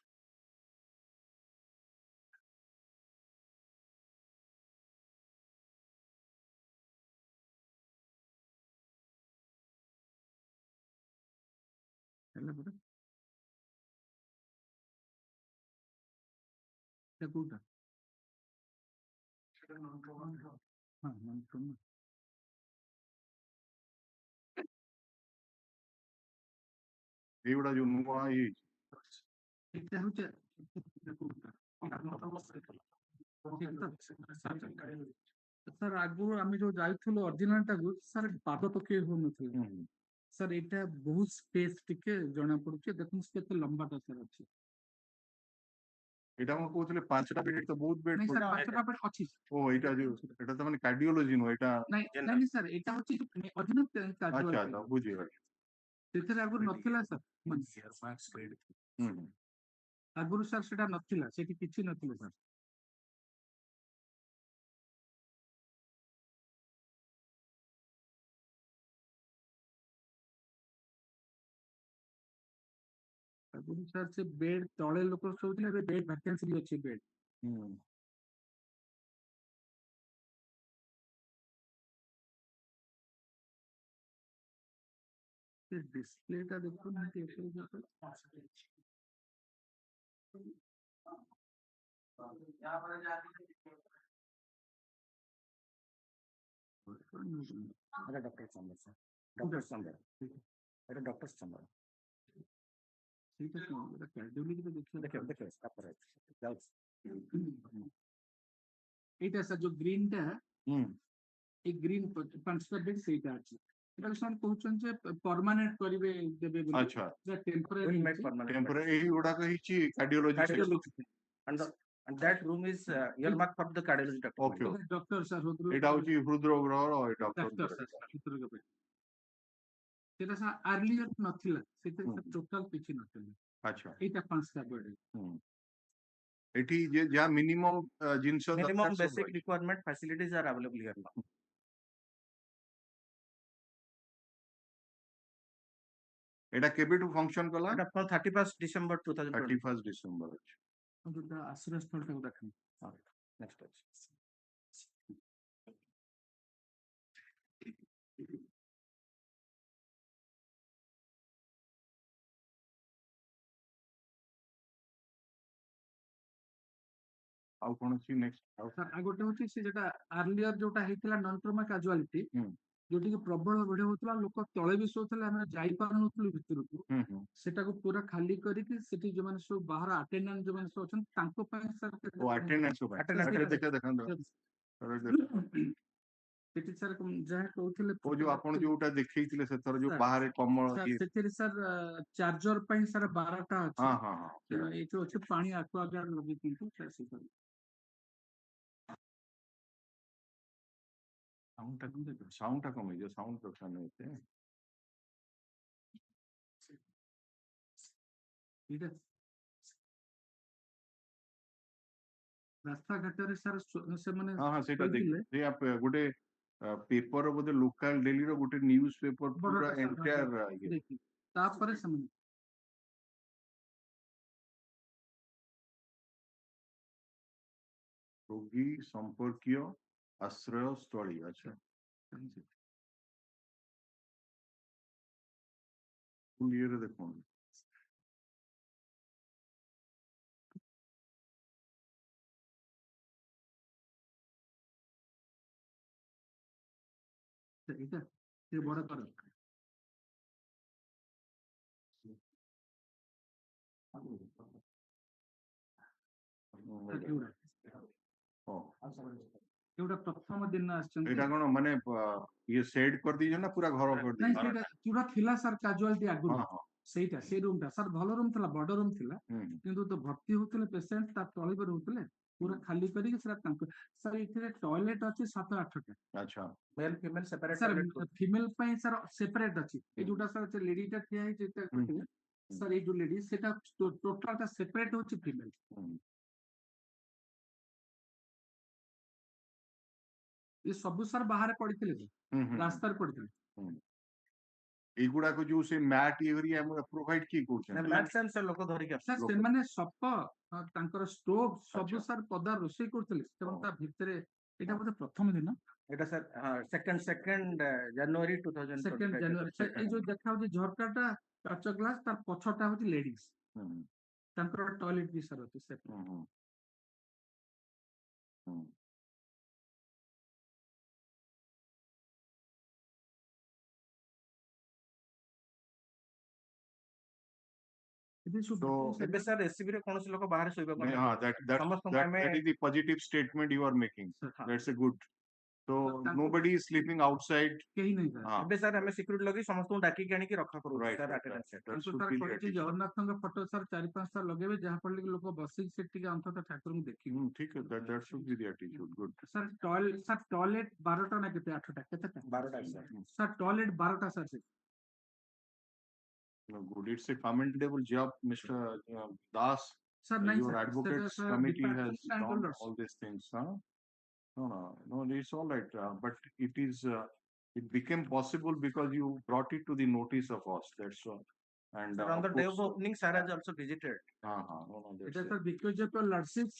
ହେଲା ପରା ଏଟା କୋଉଟା ହଁ non-trauma। ଏଇଗୁଡା ଯୋଉ ନୂଆ ଇଏ ଏଇଟା ହଉଛି ସାର୍ ଆଗରୁ ଆମେ ଯୋଉ ଯାଇଥିଲୁ ଅରିଜିନାଲ ଟାକୁ ସାର୍ ପାଦ ପକେଇ ହଉନଥିଲା ସାର୍ ଏଇଟା ବହୁତ ସ୍ପେସ୍ ଟିକେ ଜଣା ପଡୁଛି ଦେଖନ୍ତୁ କେତେ ଲମ୍ବାଟା ସାର୍ ଅଛି। ଏଇଟା ମୁଁ କହୁଥିଲି 5ଟା ବେଡ୍ ତ ବହୁତ ବେଡ୍ ନାଇଁ ସାର୍ 5ଟା ବେଡ୍ ଅଛି। ଓ ଏଇଟା ଯୋଉ ଏଟା ତ ମାନେ କାର୍ଡିଓଲୋଜି ନୁହଁ ଏଇଟା ନାଇଁ ନାଇଁ ସାର୍ ଏଇଟା ହଉଛି ଅରିଜିନାଲ ଆଚ୍ଛା ଆଚ୍ଛା ବୁଝିଗଲି। ସେଥିରେ ଆଗରୁ ନଥିଲା ସାର୍ ଆଗରୁ ସାର୍ ସେଟା ନଥିଲା ସେଠି କିଛି ନଥିଲା ସାର୍। ଆଗରୁ ସାର୍ ସେ ବେଡ୍ ତଳେ ଲୋକ ଶୋଉଥିଲେ ଏବେ ବେଡ୍ ଭ୍ୟାକେନ୍ସି ବି ଅଛି ବେଡ୍। ସେ ଡିସପ୍ଲେଟା ଦେଖୁନାହାନ୍ତି এটা doctor chamber sir, doctor chamber, এটা ডক্টর চেম্বার। ସେଇଟା କଣ ଏଟା କାର୍ଡିଓଲୋଜିରେ ଦେଖିବା দেখে দেখে তারপরে যাଉଛି। এইটা ସାର୍ ଯୋଉ ଗ୍ରୀନଟା এই ଗ୍ରୀନ 5ଟା ବେଡ୍ ସେଇଟା ଅଛି। ଏଟା ସେମାନେ କହୁଛନ୍ତି ଯେ ପରମାନେଣ୍ଟ କରିବେ ଦେବେ ବୋଲି। ଆଚ୍ଛା temporary Will make permanent. Temporary ଏଇଗୁଡାକ ହେଇଛି cardiology Cardiology. And that room is earmarked for the cardiology doctor. Okay. Doctor sir ଏଇଟା ହଉଛି ହୃଦରୋଗର ଡକ୍ଟର ଡକ୍ଟର ସାର୍ ସେଟା ସାର୍ ଆର୍ଲିୟର ନଥିଲା ସେଥିରେ ସାର୍ ଟୋଟାଲ କିଛି ନଥିଲା। ଆଚ୍ଛା ଏଇଟା 5ଟା ବେଡ୍। ଏଠି ଯେ ଯାହା ମିନିମମ୍ ଜିନିଷ Minimum basic requirement facilities are available here now. ଏଟା କେବେଠୁ ଫଙ୍କସନ କଲା? এটা from 31st December 2020. 31 ଡିସେମ୍ବର ଅଛି। ଯୋଉଟା ଆଶ୍ରୟ ସ୍ଥଳଟାକୁ ଦେଖାନ୍ତୁ। Next page. ଆଉ କଣ ଅଛି ନେକ୍ସଟ? ଆଉ ସାର୍ ଆଉ ଗୋଟେ ହଉଛି ସେ ଯେଟା ଆର୍ଲିୟର ଯୋଉଟା ହେଇଥିଲା ନନ୍ ଟ୍ରମା କାଜୁଆଲିଟି ଯୋଉଠିକି ପ୍ରବଳ ଭିଡ ହଉଥିଲା ଲୋକ ତଳେ ବି ଶୋଉଥିଲେ ଆମେ ଯାଇପାରୁନଥିଲୁ ଭିତରକୁ ସେଟାକୁ ପୁରା ଖାଲି କରିକି ସେଠି ଯୋଉମାନେ ସବୁ ବାହାର ଆଟେଣ୍ଡାଣ୍ଟ ଯୋଉମାନେ ସବୁ ଅଛନ୍ତି ତାଙ୍କ ପାଇଁ ସାର୍ ଓ ଆଟେଣ୍ଡାନ୍ସ ଦେଖାନ୍ତୁ ସେଠି ସାର୍ ଯାହା କହୁଥିଲେ ଓ ଯୋଉ ଆପଣ ଯୋଉଟା ଦେଖେଇଥିଲେ ସେଥର ଯୋଉ ବାହାରେ କମଳ ସେଥିରେ ସାର୍ ଚାର୍ଜର ପାଇଁ ସାର୍ 12ଟା ଅଛି। ହଁ ହଁ ହଁ ଏଇଠି ଅଛି ପାଣି ଆକ୍ୱାଗାର୍ଡ ଲଗେଇଛନ୍ତି ସାର୍ ସେଟା ସାଉଣ୍ଡଟା କମେଇଦିଅ ସାଉଣ୍ଡ ଦରକାର ନାହିଁ ଏତେ। ଏଇଟା ରାସ୍ତାଘାଟରେ ସାର୍ ସେମାନେ ହଁ ହଁ ସେଇଟା କହିଥିଲେ ଗୋଟେ ପେପର ବୋଧେ ଲୋକାଲ ଡେଲିର ଗୋଟେ ନ୍ୟୁଜ ପେପର ପୁରା ଏଣ୍ଟାୟାର ତାପରେ ସେମାନେ ରୋଗୀ ସମ୍ପର୍କୀୟ ଆଶ୍ରୟ ସ୍ଥଳୀ। ଆଚ୍ଛା ଇଏରେ ଦେଖନ୍ତୁ ଏଇଟା ସେ ବଡ କର ଏଗୁଡା ପ୍ରଥମ ଦିନ ଆସିଛନ୍ତି। ଏଇଟା କଣ ମାନେ ଇଏ ସେଟ୍ କରିଦେଇଛ ନା ପୁରା ଘର କରିଦେଇଛ? ସେଇଟା ପୁରା ଥିଲା ସାର୍ କାଜୁଆଲିଟି ଆଗରୁ ସେଇଟା ସେଇ ରୁମ୍ ଟା ସାର୍ ଭଲ ରୁମ୍ ଥିଲା ବଡ ରୁମ୍ ଥିଲା କିନ୍ତୁ ତ ଭର୍ତ୍ତି ହଉଥିଲେ ପେସେଣ୍ଟ ତା ତଳେ ବି ରହୁଥିଲେ ପୁରା ଖାଲି କରିକି ସେଟା ତାଙ୍କ ସାର୍ ଏଥିରେ ଟଏଲେଟ ଅଛି 7-8ଟା। ଆଚ୍ଛା Male female separate sir toilet. Female ପାଇଁ ସାର୍ ସେପାରେଟ ଅଛି ଏଇ ଯୋଉଟା ସାର୍ ଲେଡିଟା ଠିଆ ହେଇଛି ସାର୍ ଏଇ ଯୋଉ ଲେଡି ସେଟା ଟୋଟାଲଟା ସେପାରେଟ ହଉଛି ଫିମେଲ। ଏ ସବୁ ସାର୍ ବାହାରେ ପଡିଥିଲେ ରାସ୍ତାରେ ପଡିଥିଲେ। ଏଇଗୁଡାକ ଯୋଉ ସେ ମ୍ୟାଟ ଇଏ ପ୍ରୋଭାଇଡ କିଏ କରୁଛନ୍ତି? Max and sir ଲୋକ ଧରିକି ସାର୍ ସେମାନେ ସପ ତାଙ୍କର ଷ୍ଟୋଭ ସବୁ ସାର୍ ପଦା ରୋଷେଇ କରୁଥିଲେ ସେମାନେ ତା ଭିତରେ ଏଇଟା ବୋଧେ ପ୍ରଥମ ଦିନ এটা স্যার second January 2025 2nd ଜାନୁଆରୀ ଏଇ ଯୋଉ ଦେଖା ହଉଛି ଝରକାଟା କାଚ ଗ୍ଲାସ ତାର ପଛଟା ହଉଛି ଲେଡିଜ ତାଙ୍କର ଟଏଲେଟ ବି ସାର୍ ଅଛି So ଏବେ ସାର୍ ଏସିବି ରେ କୌଣସି ଲୋକ ବାହାରେ ଶୋଇବାକୁ yeah, ନାହିଁ। ସମସ୍ତଙ୍କୁ ଆମେ that is the positive statement you are making. ହଁ। That's a good. So nobody is sleeping outside. କେହି ନାହିଁ ସାର୍। Ah, ଏବେ ସାର୍ ଆମେ ସିକ୍ୟୁରିଟି ଲଗେଇ ସମସ୍ତଙ୍କୁ ଡାକିକି ଆଣିକି ରଖା କରୁ right, sir right, attendance right. set। That ତାଙ୍କୁ should ସାର୍ be the କହିଛି attitude. ଜଗନ୍ନାଥଙ୍କ ଫଟୋ ସାର୍ 4-5ଟା ଲଗେଇବେ ଯାହା ଫଳରେ କି ଲୋକ ବସିକି ସେଠି ଟିକେ ଅନ୍ତତଃ ଠାକୁରଙ୍କୁ ଦେଖିବେ। ठीक है, that should be the attitude. Good. Sir toilet 12ଟା ନା କେତେ 8ଟା କେତେଟା 12ଟା ସାର୍। ସାର୍ ଟଏଲେଟ 12ଟା ସାର୍ ସେ No, good. It's a commendable job, Mr. Das. Sir ନାଇଁ Your ସାର୍ advocates ସେଟା committee has department done all these things, huh? No, it's all right. But it became possible because you brought it to the notice of us. That's all. And Sir, on the of day of course, the opening, sir has also visited. no, It that's is sir because of your lordship's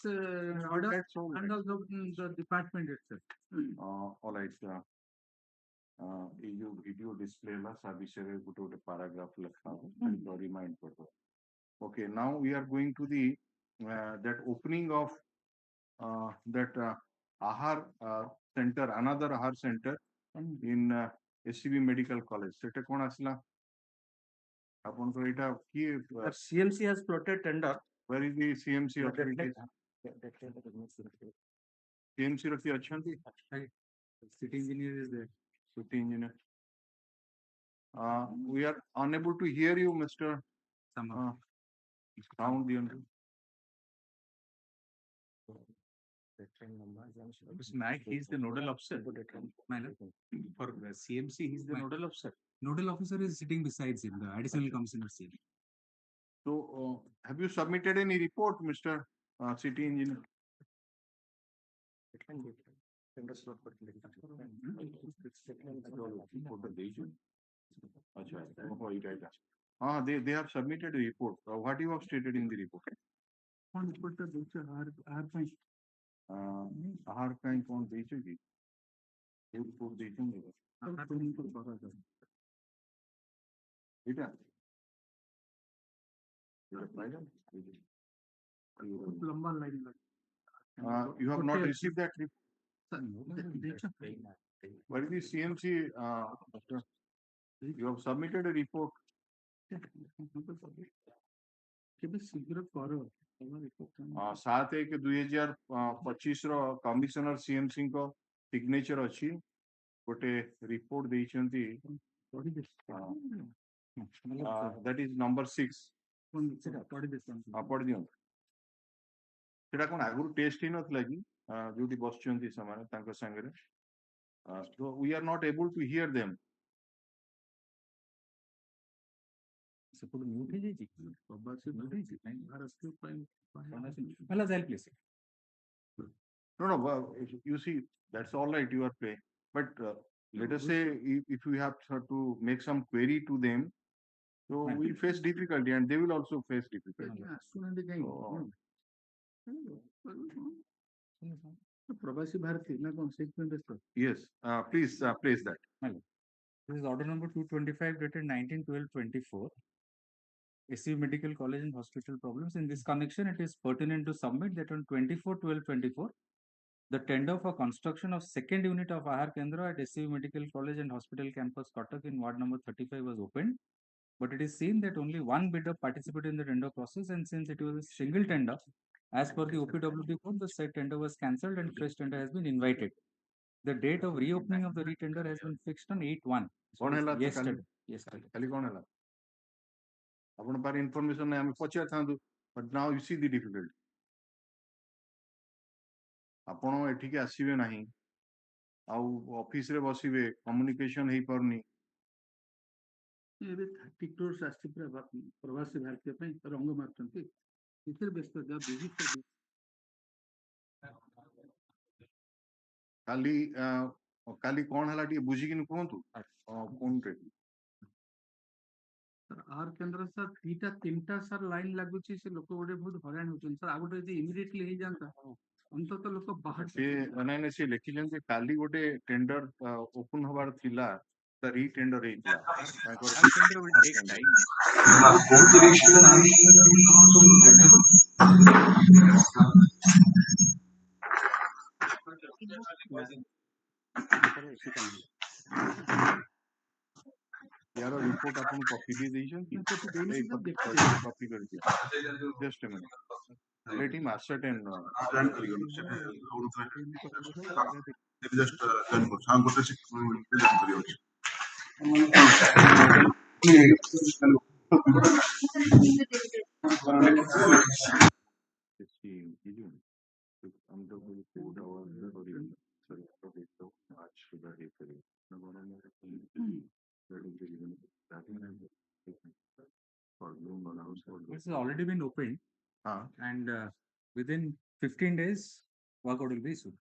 order that's all and right. also the department itself. All right. ये जो video display ला सा विषय रे गोटे paragraph लिखा हो remind करतो. Okay, now we are going to the that opening of that Aahar center, another Aahar center in SCB Medical College. सेटा कोण असला? आपण को एटा की Sir, CMC has floated tender. where is the CMC authority? CMC रखी अच्छी City engineer is there. city engineer. We are unable to hear you, Mr. Sound the Naik, he is the nodal officer. For CMC, he is the nodal officer. Nodal officer is sitting besides him, the additional commissioner CM. So, have you submitted any report, Mr. City Engineer? They have submitted a report. What you have stated in the report? कौन report टा दूसरा are fine आहार कहीं कौन बेचेगी? ये report देखेंगे बेटा लंबा लाइन लगा you have not received that report. देखा What is the CMC? You have submitted a report. केबे शीघ्र करो 7/1/2025 रो कमिशनर CMC को सिग्नेचर अच्छी गोटे रिपोर्ट देइछंती पढ़ी दे that is number 6 कौन सेटा पढ़ी दे पढ़ दियो सेटा कोन आगु टेस्ट ही नथला कि जोटी बसचंती समान तांको संगरे so we are not able to hear them. Support mute he ji. प्रवासी भारत के prime Well, I'll place it. No, you see, that's all right, you are playing. But let us say if we have to make some query to them, so we face difficulty and they will also face difficulty. प्रवासी भारतीय ना कौन से Yes, please place that. This is order number 225 dated 19/12/24. SCB Medical College and Hospital Problems. In this connection, it is pertinent to submit that on 24/12/24, the tender for construction of second unit of Aahar Kendra at SCB Medical College and Hospital Campus, Cuttack in Ward number 35 was opened. But it is seen that only one bidder participated in the tender process, and since it was a single tender, as per the OPWD code, the said tender was cancelled and fresh tender has been invited. The date of reopening of the retender has been fixed on 8/1. Yesterday. Kali kon hela? Apun par information nahi, hame pachar thandu, but now you see the difficulty. ଆପଣ ଏଠିକି ଆସିବେ ନାହିଁ ଆଉ ଅଫିସରେ ବସିବେ communication ହେଇପାରୁନି ଏବେ 30 crores ଆସିଛି ପୁରା ପ୍ରବାସୀ ଭାରତୀୟ ପାଇଁ ରଙ୍ଗ ମାରୁଛନ୍ତି ଏଥିରେ ବ୍ୟସ୍ତ ଯା ବିଜି କାଲି କଣ ହେଲା ଟିକେ ବୁଝିକିନି କୁହନ୍ତୁ ଫୋନରେ आहार केंद्र सर 2-3टा सर लाइन लागुची से लोक गोटे बहुत हरान होचन सर आ गोटे इमिडिएटली हे जानता अंतत लोक बाहर से नहीं से लिखिलेन जे काली गोटे टेंडर ओपन होबार थिला त रीटेंडर हेइला Tender will take time. यार रिपोर्ट अपन कॉपी दे दीजिए कॉपी कर दिया just a minute let him ascertain join करियो जस्ट जॉइन कर हां गोटे से जॉइन करियो हम तो कोई 4 hours और sorry तो देखो आज सुबह ही करें ना बोला मेरे This has already been opened. And within 15 days, workout will be issued.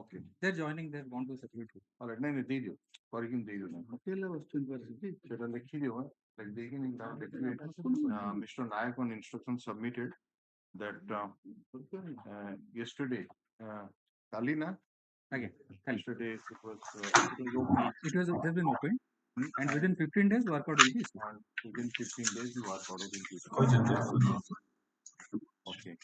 Okay. They're joining, they've gone to separate room. All right, नहीं दे दियो curriculum दे दियो ना अकेला वस्तु यूनिवर्सिटी चलो लिख दियो like देखें in that document Mr. Nayak on instruction submitted that yesterday kali na Again, yesterday it was open they've been opened. And within 15 days, workout will be issued. and within 15 days the workout will be issued. Okay.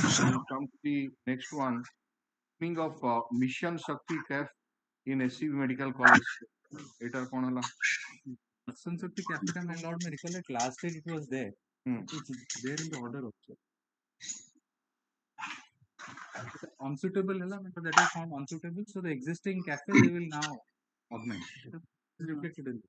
So we come to the next one. Speaking of Mission Shakti CAF in SCB Medical College. Etar kon hala? Mission Shakti Cafe, my lord, may recollect last year it was there. It's there in the order also. Unsuitable, that is found unsuitable. So the existing cafe they will now augment. It is reflected in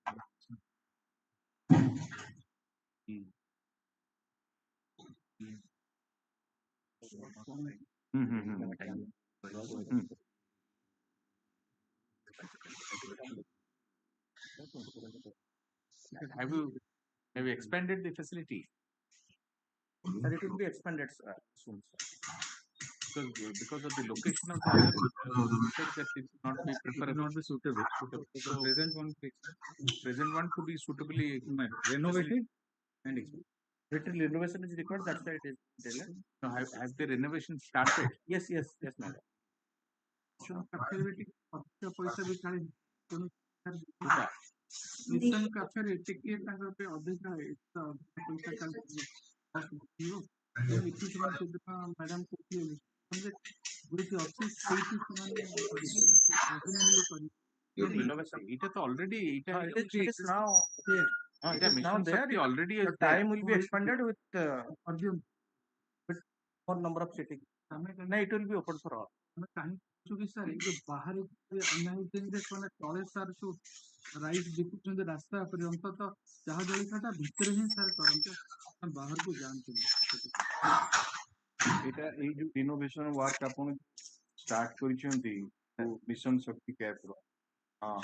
Have you expanded the facility? Sir, it will be expanded soon. Because of the location of the other, that it not be preferable. not be suitable. The present one could be suitably renovated and expanded. Little renovation is required, that's why it is there. Now, have the renovation started? Yes, madam. पैसा भी काढ़ी mission cafe ଟିକେ ତାଙ୍କ ପାଇଁ ଅଧିକା ପଇସା କାଢ଼ି ଏଠି ସେମାନେ ସେଦିନ ମ୍ୟାଡାମ କହୁଥିଲେ ଯୋଉଠି ଅଛି ସେଇଠି ସେମାନେ It is already It is now there. already The time will be expanded with more number of sitting. No, it will be open for all. କାହିଁକି ସାର୍ ଏଇ ଯୋଉ ବାହାରେ ଅନ୍ୟ ସେମାନେ ତଳେ ସାର୍ ସବୁ ରାଇସ୍ ବିକୁଛନ୍ତି ରାସ୍ତା ଉପରେ ଅନ୍ତତଃ ଚାହା ଜଳଖିଆଟା ଭିତରେ ହିଁ ସାର୍ କରନ୍ତି ବାହାରକୁ ଯାଆନ୍ତିନି এটা এই যে ইনোভেশন ওয়ার্ক আপনি স্টার্ট করেছেন mission Shakti cap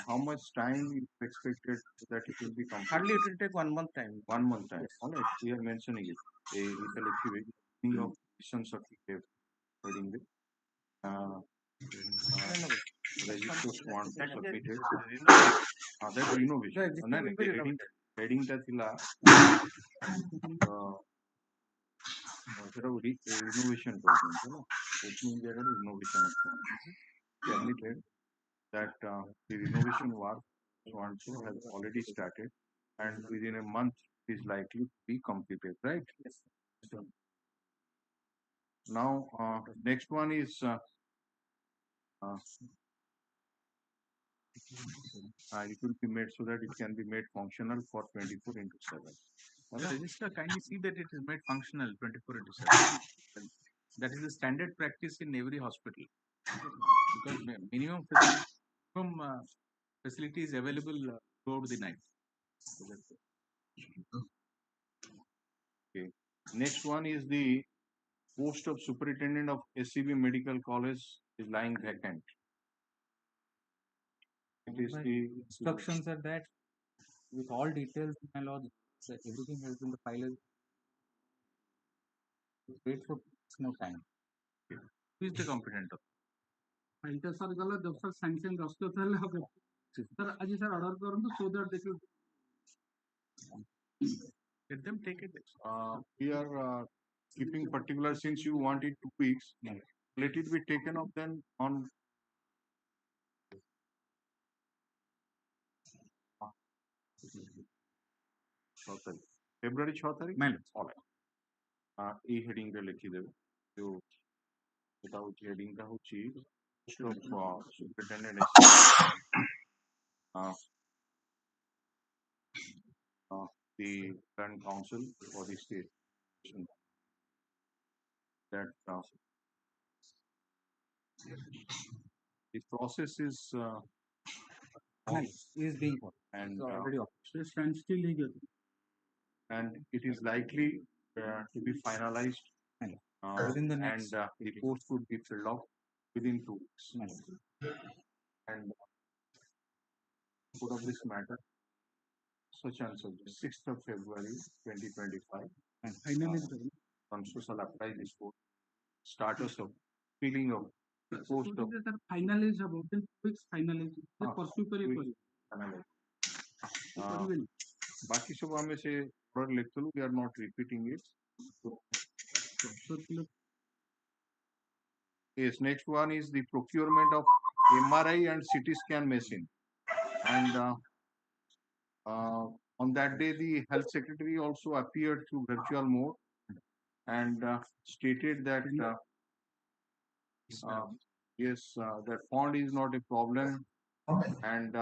how much time is expected that it will be completed? Hardly it will take 1 month time. 1 month time. All right, we are mentioning it. A collective of mission shakti cap heading the registered one submitted. That renovation. Heading ta thila renovation program. Opening there renovation submitted that the renovation work has already started and within a month is likely to be completed, right? Yes. Now, next one is it will be made so that it can be made functional for 24/7. The registrar kindly see that it is made functional 24/7. That is the standard practice in every hospital. Because minimum facility is available throughout the night. Okay. Next one is the post of superintendent of SCB Medical College is lying vacant. It is the instructions are that with all details, my lord, everything has been the file. Wait for no time. Who is the competent of? फाइलटा sir गला जब sir sanction दस्तखत हेले হবে sir आज sir order करंतु so that they should Let them take it. We are keeping particular since you want it 2 weeks. Let it be taken up then on February 6 तारीख all right এই heading রে লিখি দেবে তো এটা হচ্ছে হেডিংটা হচ্ছে of Superintendent SC, the current council for the state. That the process is is being followed. and Already So standstill legal. and it is likely to be finalized within the next. and reports would be filled out within 2 weeks. And of this matter, such and such, 6th of February 2025, And finally, council shall apply this for status of filling of post of finalize about 2 weeks finalize pursue କରି finalize. बाकी सब हमें से order लिखते we are not repeating it. Yes, next one is the procurement of MRI and CT scan machine. And on that day, the health secretary also appeared through virtual mode and stated that yes, that fund is not a problem, and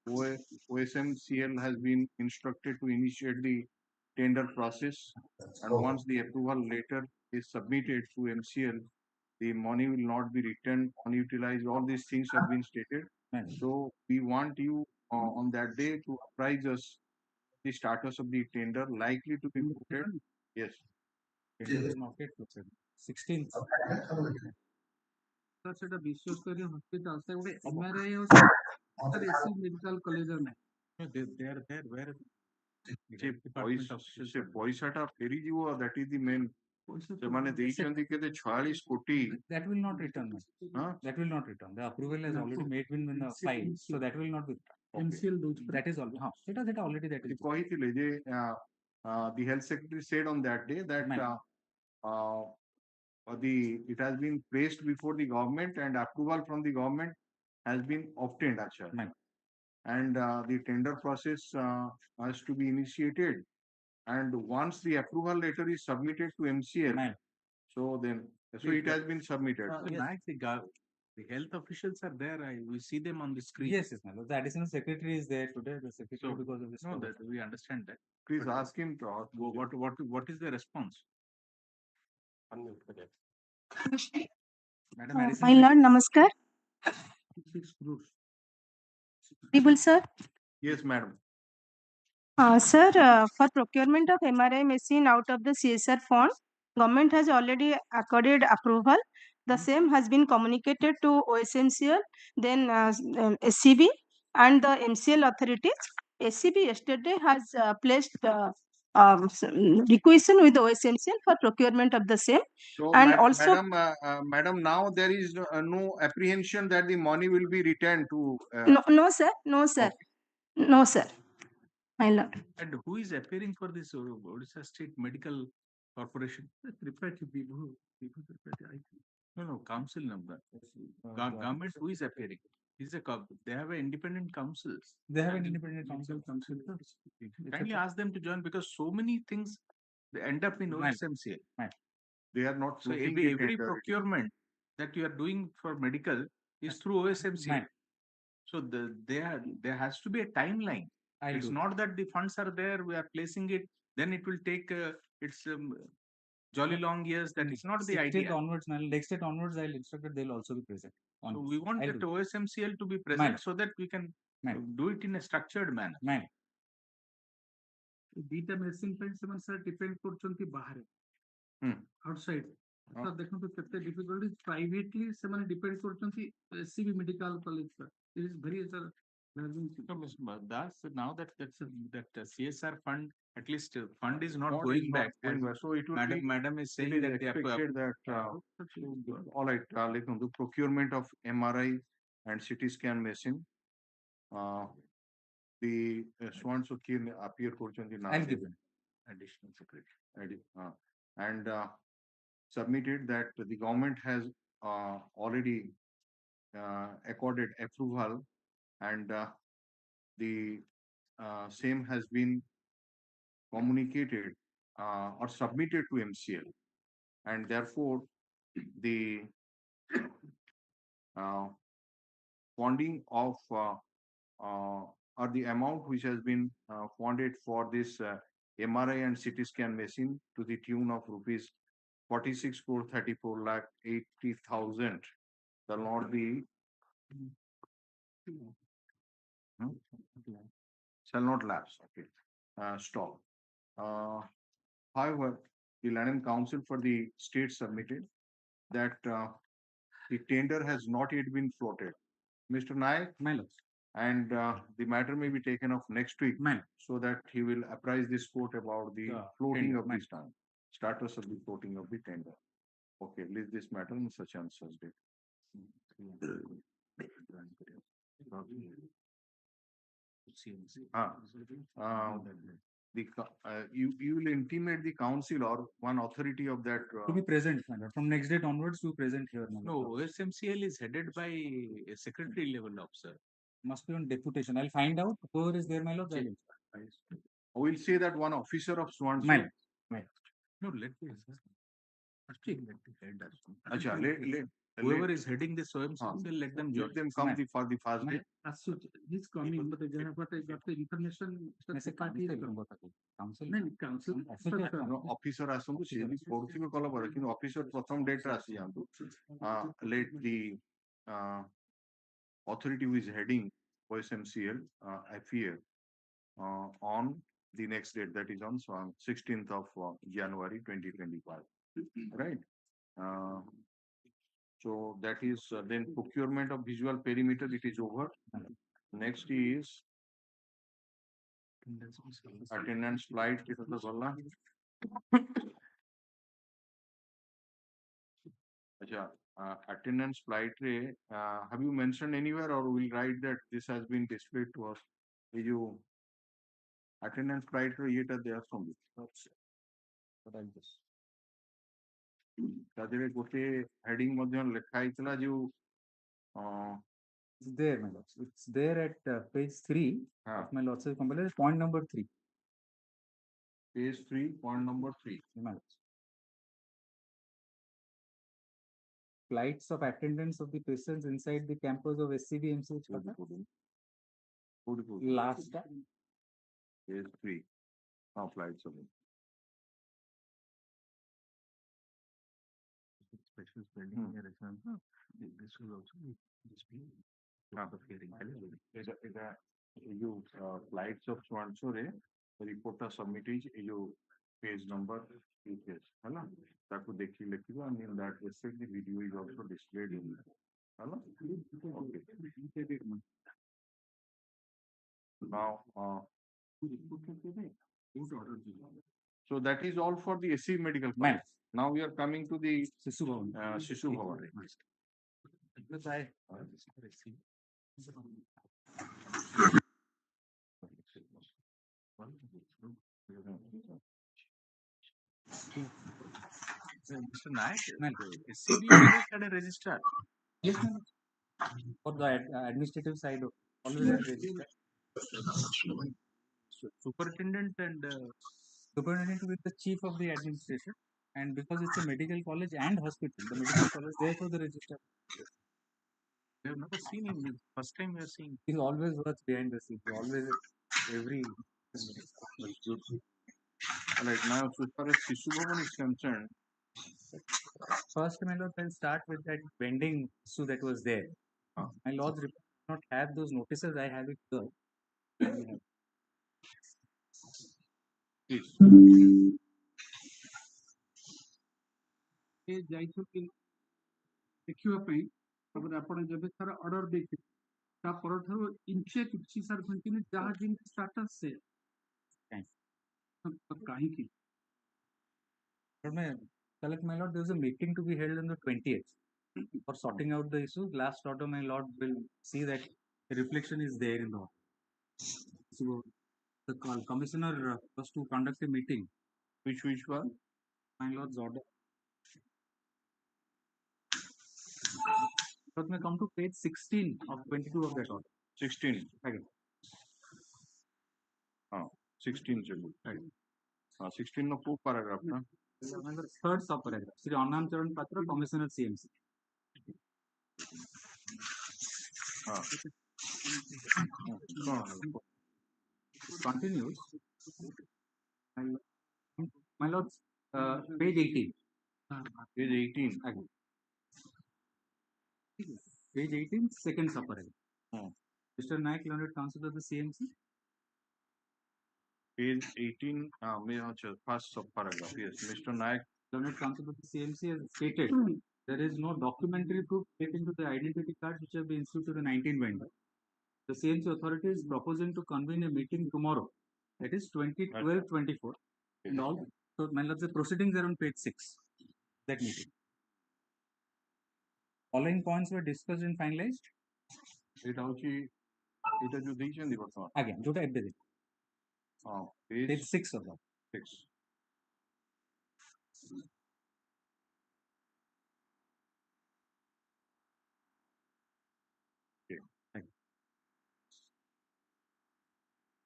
OSMCL has been instructed to initiate the tender process, and once the approval letter is submitted to MCL, the money will not be returned unutilized. All these things have been stated. So we want you on that day to apprise us the status of the tender likely to be voted. Yes. It is not yet voted. 16th. Sir सेटा विश्वस्तरीय hospital से ଗୋଟେ MRI और sir AC medical college में they are there where ସେ ପଇସାଟା ଫେରିଯିବ, that is the main. ସେମାନେ ଦେଇଛନ୍ତି କେତେ 46 କୋଟି. That will not return. That will not return. The approval has already made in the file, so that will not be returned. MCL ଦଉଛି That is all. ସେଟା already that is. କହିଥିଲେ ଯେ the health secretary said on that day that it has been placed before the government and approval from the government has been obtained, and the tender process has to be initiated, and once the approval letter is submitted to MCL, so it has been submitted. The health officials are there. We see them on the screen. Yes, the additional secretary is there today. The secretary, because of this. No, that we understand that. Please ask him to What is the response? Madam My Lord, Namaskar. 6 crores. People, sir. Yes, madam. Sir, for procurement of MRI machine out of the CSR fund, government has already accorded approval. The same has been communicated to OSMCL, then SCB and the MCL authorities. SCB yesterday has placed requisition with OSMCL for procurement of the same. So, And also, madam, now there is no apprehension that the money will be returned to. no, sir, no, sir, Okay. no, sir. My Lord. And who is appearing for this Odisha State Medical Corporation? No, council number. Government, who is appearing? They have an independent council. They have an independent council. Kindly ask them to join, because so many things they end up in OSMCA. They are not. So every procurement that you are doing for medical is through OSMCA. So there has to be a timeline. It's not that the funds are there, we are placing it, then it will take its jolly long years. That is not the idea. Next state onwards, I'll instruct that they'll also be present. So we want that OSMCL to be present so that we can do it in a structured manner. ଦୁଇଟା machine ପାଇଁ ସେମାନେ sir depend କରୁଛନ୍ତି ବାହାରେ outside sir ଦେଖନ୍ତୁ କେତେ difficulty privately ସେମାନେ depend କରୁଛନ୍ତି SCB medical college sir eat is very sir Now that CSR fund, at least fund is not going back. So it will Madam is saying that they expected that all right, the procurement of MRI and CT scan machine, the Swan Sukhi appear Kurchandi now additional secretary and submitted that the government has already accorded approval, and the same has been communicated or submitted to MCL, and therefore the funding of or the amount which has been funded for this MRI and CT scan machine to the tune of rupees 46 crore 34 lakh 80,000 shall not be shall not lapse. Okay, stop. However, the Land and Council for the state submitted that the tender has not yet been floated. Mr. Naik, My lords. and the matter may be taken up next week so that he will apprise this court about the floating of this time, status of the floating of the tender. Okay, leave this matter in such and such date. You will intimate the council or one authority of that. To be present, my lord. From next date onwards, to present here. My No, lord. OSMCL is headed by a secretary level officer. Must be on deputation. I'll find out whoever is there, my lord. I will. We'll say that one officer of Swan. My lord. No, let me. First, let the head us. Let Whoever is heading this OMCL, let them join. let them come for the first day. He's coming, but I got the information. ऐसे Party is council council council. Officer ଆସନ୍ତୁ ସେ ବି କରୁଥିବେ କଲା ପରେ କିନ୍ତୁ officer ପ୍ରଥମ date ରେ ଆସି ଯାଆନ୍ତୁ. Let the authority who is heading OSMCL FEA on the next date, that is on 16th of January 2025, right? So that is then procurement of visual perimeter, it is over. Next is attendance flight, it is the Golla. Attendance flight ray, have you mentioned anywhere or we'll write that this has been displayed to us? Will you attendance flight ray yet at there from What I'll just. ତାଦେହରେ ଗୋଟେ heading ମଧ୍ୟ ଲେଖା ହେଇଥିଲା ଯୋଉ It's there, my lords. It's there at page 3 of my lord's compilation. Point number 3. Page 3, point number 3. My lords. Flights of attendance of the patients inside the campus of SCB MCH. Last time. Page 3. Flights of it. Special spelling here. This will also be displayed. Part of hearing. You flights of Swansore, the reporter submitted you page number is hello. That would actually let you, and in that respect, the video is also displayed in hello. Okay. Now, so that is all for the SC medical college. Now we are coming to the Shishu Bhavan. Shishu Bhavan. Because I Mr. Naik, SCB had a registrar. Yes, ma'am. For the administrative side, always have registered. Superintendent and Superintendent with the chief of the administration, and because it's a medical college and hospital, the medical college, therefore the register. we have never seen him. First time we are seeing. He always works behind the scenes. Always every. Right now, so far as Shishu Bhavan is concerned, First, my lord, I'll start with that vending issue that was there. My lord's report does not have those notices. I have it here. please. ଯାଇଛନ୍ତି ଦେଖିବା ପାଇଁ ତାପରେ ଆପଣ ଯେବେ sir order ଦେଇଥିବେ ତା ପରଠାରୁ ଇଞ୍ଚେ କିଛି ସାର୍ ଘଣ୍ଟିନି ଯାହା ଯେମିତି ଷ୍ଟାଟସ୍ ସେ କାହିଁକି? But my lord, there was a meeting to be held on the 20th for sorting out the issue. Last order, my lord will see that the reflection is there in the order. So the commissioner was to conduct a meeting. Which one? My lord's order. Let me come to page 16 of 22 of that order. 16. Right. 16. Right. 16 no 4 paragraph. Third sub paragraph. Sri Annam Charan Patra, Commissioner CMC. Continues. My lord, page 18. Page 18. Again. Page 18, second subparagraph. Mr. Naik, learned counsel of the CMC. Page 18, first subparagraph. Yes, Mr. Naik. Learned counsel of the CMC has stated there is no documentary proof relating to the identity cards which have been issued to the 19 vendor. The CMC authority is proposing to convene a meeting tomorrow. That is 12/24. And all. So, my lord, the proceedings are on page 6. That meeting. Following points were discussed and finalized. এটা হচ্ছে এটা যে দিয়েছেন বর্তমান Again, যেটা এবে দিই page 6 of that. 6.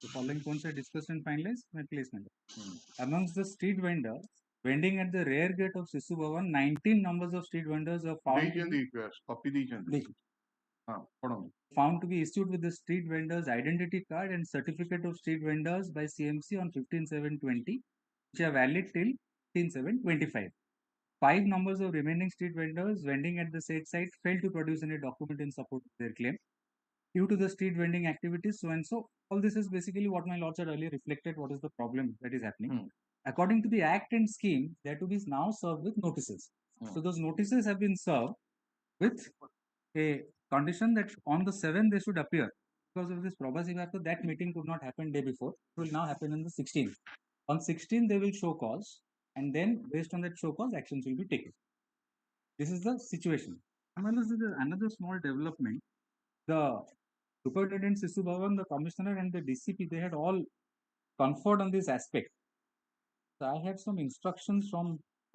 The following points are discussed and finalized. My placement. Amongst the street vendors vending at the rear gate of Sisu Bhavan, 19 numbers of street vendors are found to be issued with the street vendors identity card and certificate of street vendors by CMC on 15/7/20, which are valid till 15/7/25. 5 numbers of remaining street vendors vending at the said site failed to produce any document in support of their claim due to the street vending activities, so and so. All this is basically what my lords had earlier reflected. What is the problem that is happening? According to the act and scheme, they are to be now served with notices. So those notices have been served with a condition that on the 7th they should appear. Because of this probasi factor, that meeting could not happen day before. It will now happen on the 16th. On 16th, they will show cause, and then based on that show cause, actions will be taken. This is the situation. Another small development. The Superintendent Sisu Bhavan, the Commissioner and the DCP, they had all conferred on this aspect. So I have some instructions from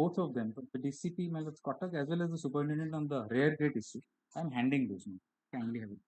both of them, the DCP, Mr. Kotak, as well as the Superintendent on the rear gate issue. I am handing those now. Kindly have it.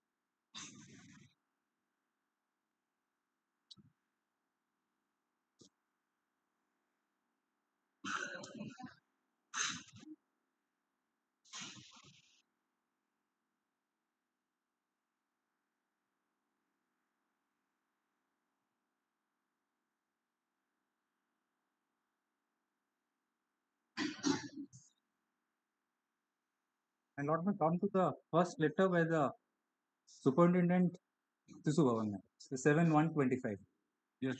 My lord, may come to the first letter by the Superintendent Sisu Bhavan, the 7/1/25. Yes.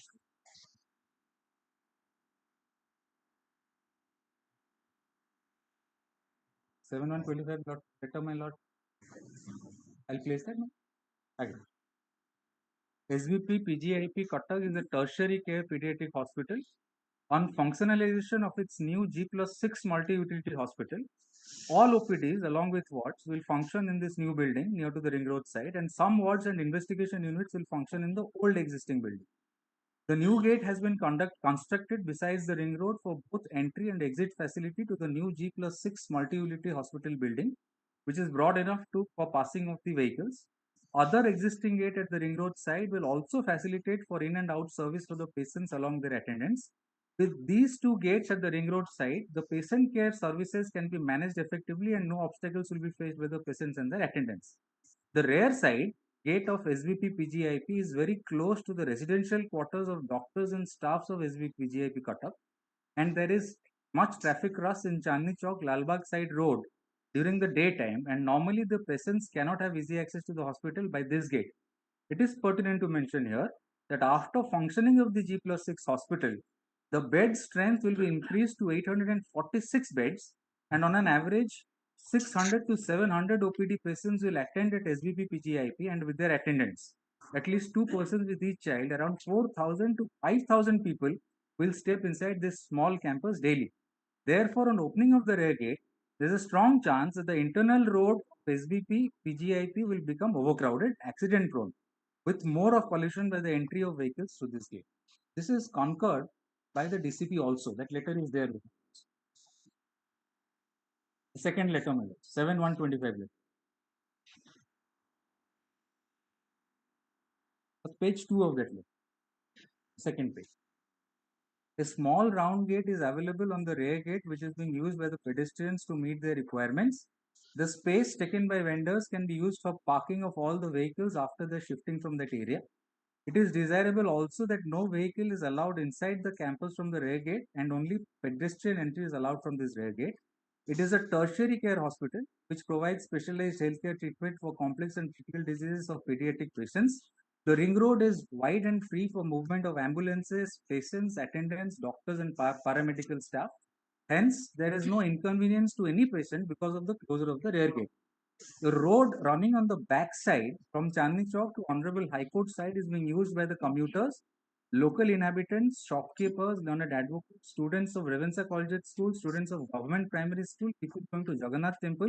Seven 1/25 letter, my lord. I'll place that. Again. SVP PGIP Cuttack is a tertiary care pediatric hospital. On functionalization of its new G+6 multi-utility hospital, all OPDs along with wards will function in this new building near to the ring road side, and some wards and investigation units will function in the old existing building. The new gate has been constructed besides the ring road for both entry and exit facility to the new G+6 multi-utility hospital building, which is broad enough for passing of the vehicles. Other existing gate at the ring road side will also facilitate for in and out service for the patients along their attendants. With these two gates at the ring road side, the patient care services can be managed effectively and no obstacles will be faced by the patients and their attendants. The rear side gate of SVP PGIP is very close to the residential quarters of doctors and staffs of SVP PGIP Cuttack, and there is much traffic rush in Chandni Chowk Lalbagh side road during the daytime, and normally the patients cannot have easy access to the hospital by this gate. It is pertinent to mention here that after functioning of the G+6 hospital, the bed strength will be increased to 846 beds, and on an average 600 to 700 OPD patients will attend at SVP PGIP and with their attendants. At least 2 persons with each child, around 4,000 to 5,000 people will step inside this small campus daily. Therefore, on opening of the rear gate, there is a strong chance that the internal road of SVP PGIP will become overcrowded, accident prone, with more of pollution by the entry of vehicles through this gate. This is concurred by the DCP also. That letter is there. The second letter, 7/1/25 letter. Page 2 of that letter. Second page. A small round gate is available on the rear gate, which is being used by the pedestrians to meet their requirements. The space taken by vendors can be used for parking of all the vehicles after the shifting from that area. It is desirable also that no vehicle is allowed inside the campus from the rear gate and only pedestrian entry is allowed from this rear gate. It is a tertiary care hospital which provides specialized healthcare treatment for complex and critical diseases of pediatric patients. The ring road is wide and free for movement of ambulances, patients, attendants, doctors, and paramedical staff. Hence, there is no inconvenience to any patient because of the closure of the rear gate. The road running on the back side from Chandni Chowk to Honorable High Court side is being used by the commuters, local inhabitants, shopkeepers, learned advocates, students of Revensa Collegiate School, students of government primary school, people going to Jagannath Temple,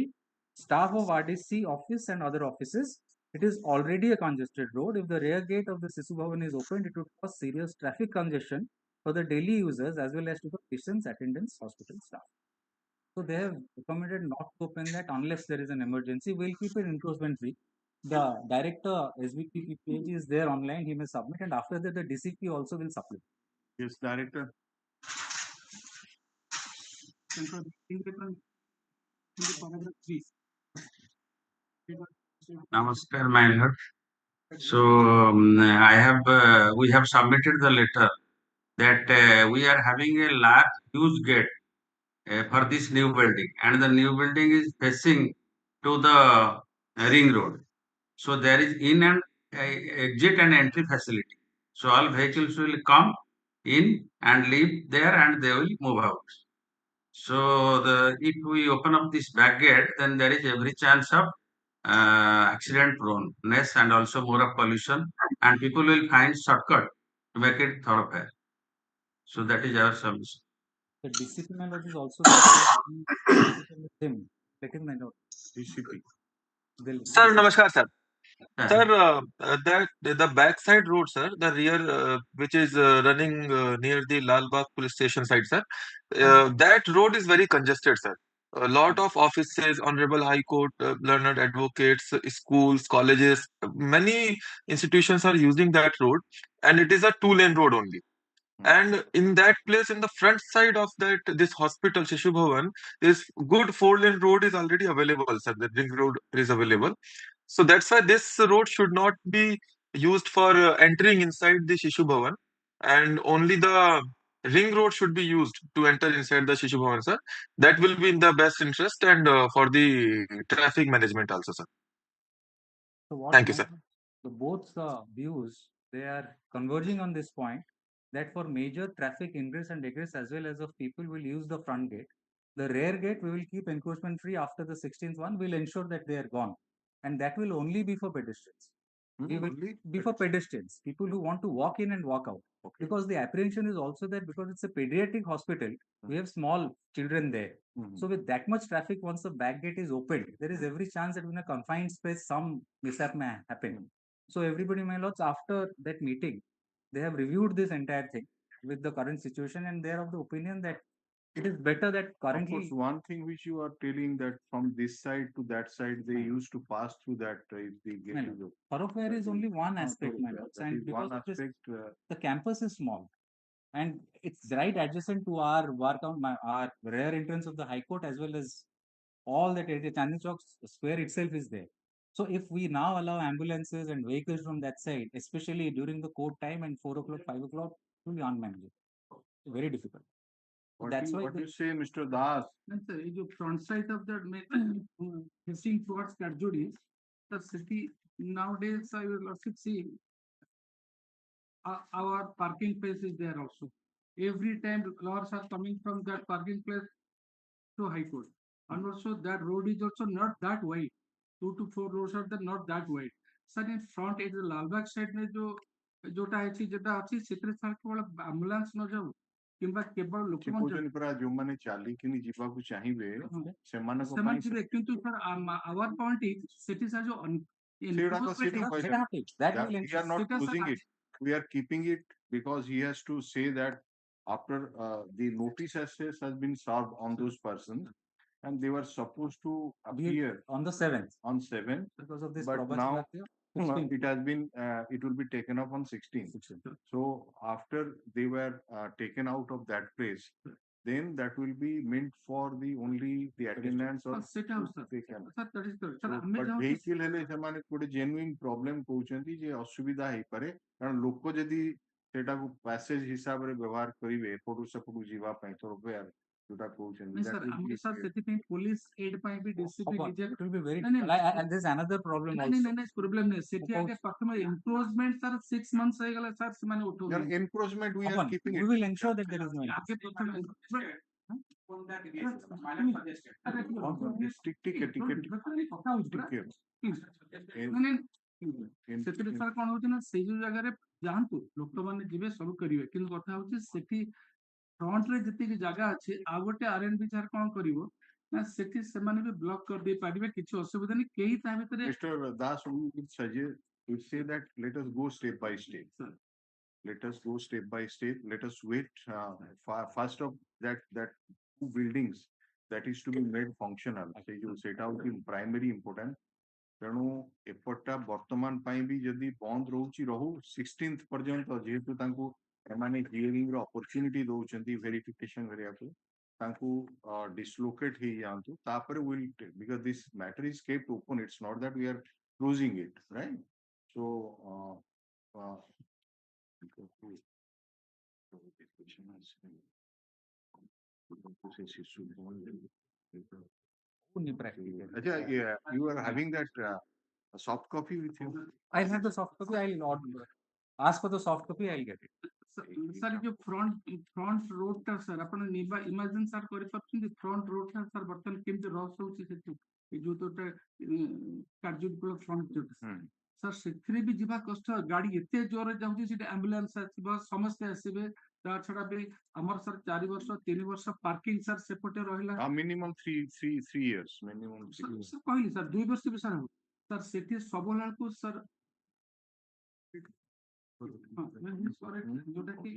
staff of RDC office and other offices. It is already a congested road. If the rear gate of the Sishu Bhavan is opened, it would cause serious traffic congestion for the daily users as well as to the patients, attendants, hospital staff. So they have recommended not to open that unless there is an emergency. We'll keep it enforcement free. The director SVP page is there online. He may submit, and after that, the DCP also will supplement. Yes, Director. Namaskar, my lord. So we have submitted the letter that we are having a large huge gate for this new building, and the new building is facing to the ring road. So there is in and exit and entry facility. So all vehicles will come in and leave there, and they will move out. So if we open up this back gate, then there is every chance of accident proneness and also more of pollution, and people will find shortcut to make it thoroughfare. So that is our submission. The DCP is also with him. Let him know. DCP. Sir, namaskar, sir. Yeah. Sir, that the backside road, sir, the rear, which is running near the Lal Bagh police station side, sir, that road is very congested, sir. A lot of offices, Honorable High Court, learned advocates, schools, colleges, many institutions are using that road, and it is a two-lane road only. And in that place, in the front side of that this hospital, Shishu Bhavan, this good 4-lane road is already available, sir. The ring road is available. So that's why this road should not be used for entering inside the Shishu Bhavan, and only the ring road should be used to enter inside the Shishu Bhavan, sir. That will be in the best interest and for the traffic management also, sir. So Thank you, sir. Both views, they are converging on this point that for major traffic ingress and egress as well as of people will use the front gate. The rear gate we will keep encroachment free after the 16th one. We'll ensure that they are gone, and that will only be for pedestrians. We will be for pedestrians, people who want to walk in and walk out. Okay. Because the apprehension is also that because it's a pediatric hospital, we have small children there. So with that much traffic, once the back gate is opened, there is every chance that in a confined space, some mishap may happen. So everybody, my lords, after that meeting, they have reviewed this entire thing with the current situation, and they are of the opinion that it is better that Of currently. course, one thing which you are telling that from this side to that side, they used to pass through that if the gate is open. Thoroughfare is only one aspect, my lords, That and is because one of this, aspect. the campus is small, and it's right adjacent to our rear entrance of the High Court as well as all that area. Chandni Chowk square itself is there. So if we now allow ambulances and vehicles from that side, especially during the court time and 4 o'clock, 5 o'clock, it will be unmanageable. Very difficult. What do you say, Mr. Das? Sir, the front side of the facing towards Cardiology, the city nowadays I will also see our parking place is there also. Every time cars are coming from that parking place to High Court, and also that road is also not that wide. 2 to 4 roads are not that wide. Sir, in front is the Lalbagh side में जोटा है जेटा अछि सेतरे सार केवल ambulance न जाऊ किंबा केवल लोक कौन परा जो माने चाली किनी जीवा को चाहिए सेमाने को ସେମାନେ ଯିବେ କିନ୍ତୁ sir our point is city sir जो we are not losing it. We are keeping it because he has to say that after the notice has been served on those persons, and they were supposed to appear on the 7th. On 7th, because of this. But now it has been it will be taken up on 16th. So after they were taken out of that place, then that will be meant for the only the attendance or Sit down, sir. they can. Sir, that is correct. Sir, So, ଆମେ but ଚାହୁଁଛୁ vehicle ହେଲେ ସେମାନେ ଗୋଟେ genuine problem କହୁଛନ୍ତି ଯେ ଅସୁବିଧା ହେଇପାରେ କାରଣ ଲୋକ ଯଦି ସେଟାକୁ passage ହିସାବରେ ବ୍ୟବହାର କରିବେ ଏପଟୁ ସେପଟୁ ଯିବା ପାଇଁ thoroughfare ଯୋଉଟା କହୁଛନ୍ତି ନାଇଁ that sir, will ଆମେ be sir ସେଥିପାଇଁ police aid ପାଇଁ ବି DCP It DJ will be very ନାଇଁ, ନାଇଁ, difficult. And there's another problem ନାଇଁ, also. ନାଇଁ, problem ନାହିଁ ସେଠି ଆଗେ ପ୍ରଥମେ encroachment sir 6 months ହେଇଗଲା sir ସେମାନେ Your ଉଠଉନାହାନ୍ତି encroachment we are Upon, keeping we it. will ensure that there is no ଆଗେ ପ୍ରଥମେ ଟିକେ କଥା ହଉଛି ପୁରା ଟିକେ ନାଇଁ, ନାଇଁ, ସେଥିରେ ସାର୍ କଣ ହଉଛି ନା ସେଇ ଯୋଉ ଜାଗାରେ ଯାଆନ୍ତୁ ଲୋକମାନେ ଯିବେ ସବୁ କରିବେ କିନ୍ତୁ କଥା ହଉଛି ସେଠି ଫ୍ରଣ୍ଟ ରେ ଯେତିକି ଜାଗା ଅଛି ଆଉ ଗୋଟେ R&B ସାର୍ କଣ କରିବ ନା ସେଠି ସେମାନେ ବି ବ୍ଲକ୍ କରିଦେଇ ପାରିବେ କିଛି ଅସୁବିଧା ନାହିଁ କେହି ତା ଭିତରେ Mr. Das, we would suggest, we say that let us go step by step. Sir. Let us go step by step. Let us wait. First of that two buildings that is to be made functional. Say you set out in primary important. ତେଣୁ ଏପଟଟା ବର୍ତ୍ତମାନ ପାଇଁ ବି ଯଦି ବନ୍ଦ ରହୁଛି ରହୁ 16th ପର୍ଯ୍ୟନ୍ତ ଯେହେତୁ ତାଙ୍କୁ ଏମାନେ ହିୟରିଂ ର ଅପରଚ୍ୟୁନିଟି ଦଉଛନ୍ତି ଭେରିଫିକେସନ କରିବାକୁ ତାଙ୍କୁ dislocate ହେଇଯାଆନ୍ତୁ ତାପରେ will because this matter is kept open, it's not that we are closing it, right? So yeah, you are having that a soft copy with you? I'll have the soft copy. Ask for the soft copy. I'll get it. Sir जो front road टा sir अपन imagine sir कर पाछन front road टा sir बर्तन केमते रस होची सेठी ए जो तोटा cardiology front जो सर सेथरे भी जीवा कष्ट गाड़ी एते जोर जाउची सेठी एम्बुलेंस आसीबो समस्त आसीबे ता छडा भी हमर सर 4 वर्ष 3 वर्ष पार्किंग सर सेपटे रहला minimum 3 years minimum 3 years. Sir कहली सर 2 वर्ष भी सर सेठी सबलाल को सर जोटा कि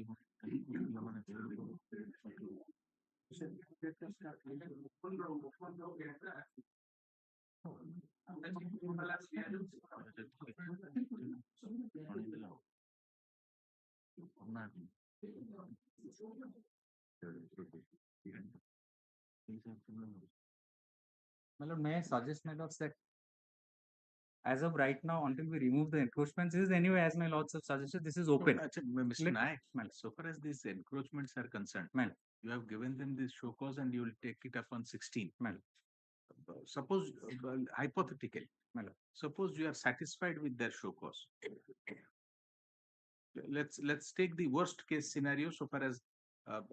Malord, may I suggest, my lords, that as of right now, until we remove the encroachments, this is anyway, as my lords have suggested, this is open. Mr. Naik, so far as these encroachments are concerned, you have given them this show cause and you will take it up on 16. Suppose, hypothetically, suppose you are satisfied with their show cause. Let's take the worst case scenario so far as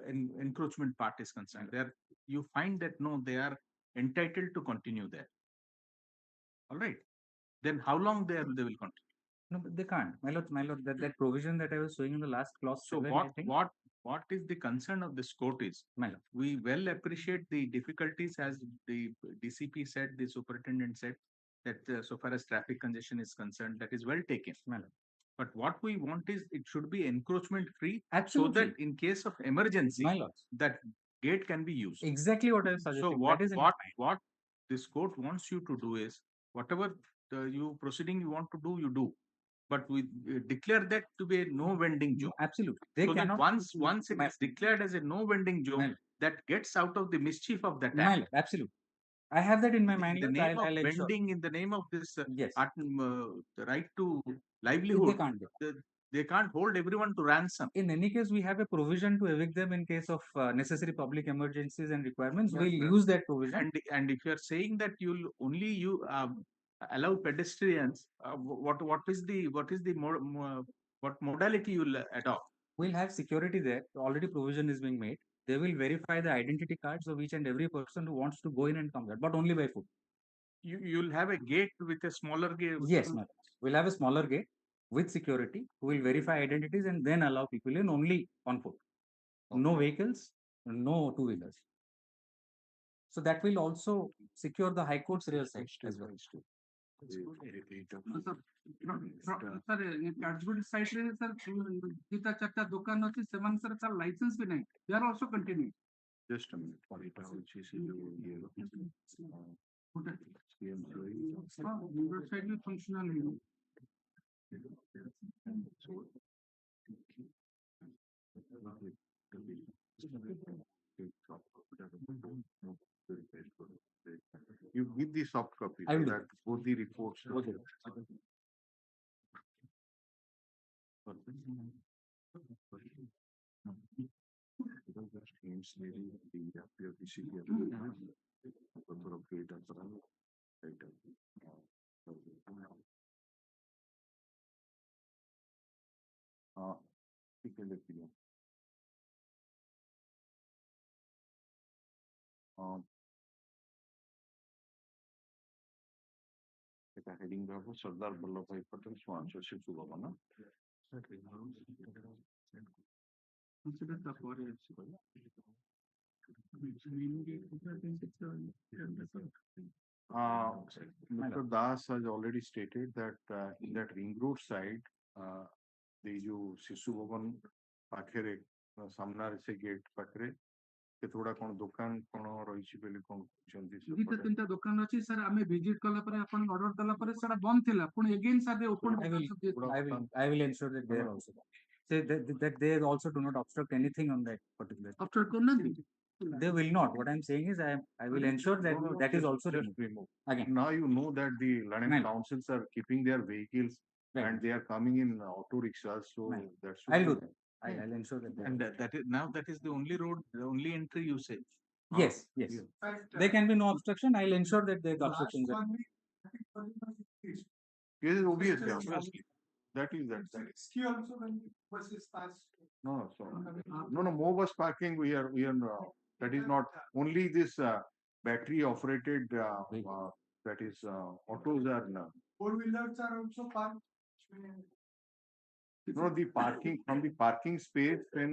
encroachment part is concerned. There, you find that no, they are entitled to continue there. All right. Then how long they will continue? No, but they can't. My lord, that provision that I was showing in the last clause. So 7, what is the concern of this court is, we well appreciate the difficulties as the DCP said, the superintendent said, that so far as traffic congestion is concerned, that is well taken. But what we want is it should be encroachment free. Absolutely. So that in case of emergency, that gate can be used. Exactly what I was suggesting. So what this court wants you to do is, whatever proceeding you want to do, you do. But we declare that to be a no vending zone. Absolutely. They so cannot. Once it is declared as a no vending zone, that gets out of the mischief of that act. Absolutely. I have that in my mind. In the name of vending, in the name of this the right to livelihood, they can't hold everyone to ransom. In any case, we have a provision to evict them in case of necessary public emergencies and requirements. We'll use that provision. And if you are saying that you'll only allow pedestrians, what modality you'll adopt? We'll have security there. Already provision is being made. They will verify the identity cards of each and every person who wants to go in and come there, but only by foot. You'll have a gate with a smaller gate. Yes, madam. We'll have a smaller gate with security who will verify identities and then allow people in only on foot. Okay. No vehicles, no two-wheelers. So that will also secure the High Court's rear side as well. Sir cardiology side रे sir जीता चारटा दुकान अछि सेमान sir licence भी नहीं दे are also continue just a minute for it which is middle side भी फंक्शनल है You give the soft copy I so will do that both the reports. Because the streams maybe the appear number of data for data. ठीक है लेती हूँ এটা heading দেবো সর্দার বল্লভভাই পটেল সমাজ শিশু ভবন না Consider the forest. Mr. Das has already stated that in that ring road side, the जो शिशु भवन पाखरे सामना से गेट पाखरे के थोड़ा कौन दुकान कौन रही छि बेले कौन जल्दी से ଦୁଇଟା ତିନିଟା ଦୋକାନ ଅଛି ସାର୍ ଆମେ ଭିଜିଟ କଲା ପରେ ଆପଣ ଅର୍ଡର ଦେଲା ପରେ ସେଟା ବନ୍ଦ ଥିଲା ପୁଣି ଏଗେନ୍ ସାର୍ ଦେ open I will ensure that they are also say that they also do not obstruct anything on that particular. ଅଫ୍ଟର କରୁନାହାନ୍ତି They will not. What I am saying is I will ensure that that is also removed. Again. Now you know that the land councils are keeping their vehicles and they are coming in auto rickshaws, so that's. I'll do that. I'll ensure that. And that is the only road, the only entry you say. Yes, yes. There can be no obstruction. I'll ensure that the obstructions are. Yes, obviously. That is that. No, so no, more bus parking. We are that is not only this battery operated. That is autos are. Four-wheelers are also parked. No, the parking from the parking space when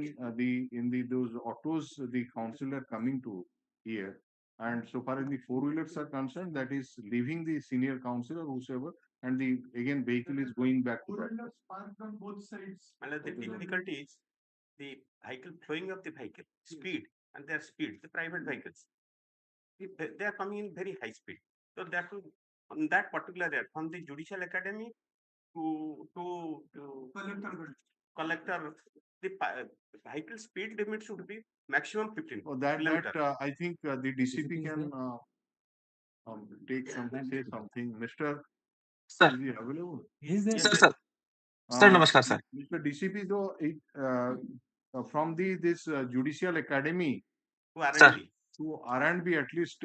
those autos the council are coming to here, and so far as the four-wheelers are concerned, that is leaving the senior councillor whosoever, and the again vehicle is going back to that. Four-wheelers parked on both sides. And the difficulty is the vehicle flowing of the vehicle speed and their speed, the private vehicles, they are coming in very high speed. So that on that particular area, from the Judicial Academy to collector, the vehicle speed limit should be maximum 15. Oh, that I think the DCP can take something, say something. Mr. Sir. Is he available? Is there? Sir. Sir, namaskar, sir. Mr. DCP, though, from this Judicial Academy to R&B, at least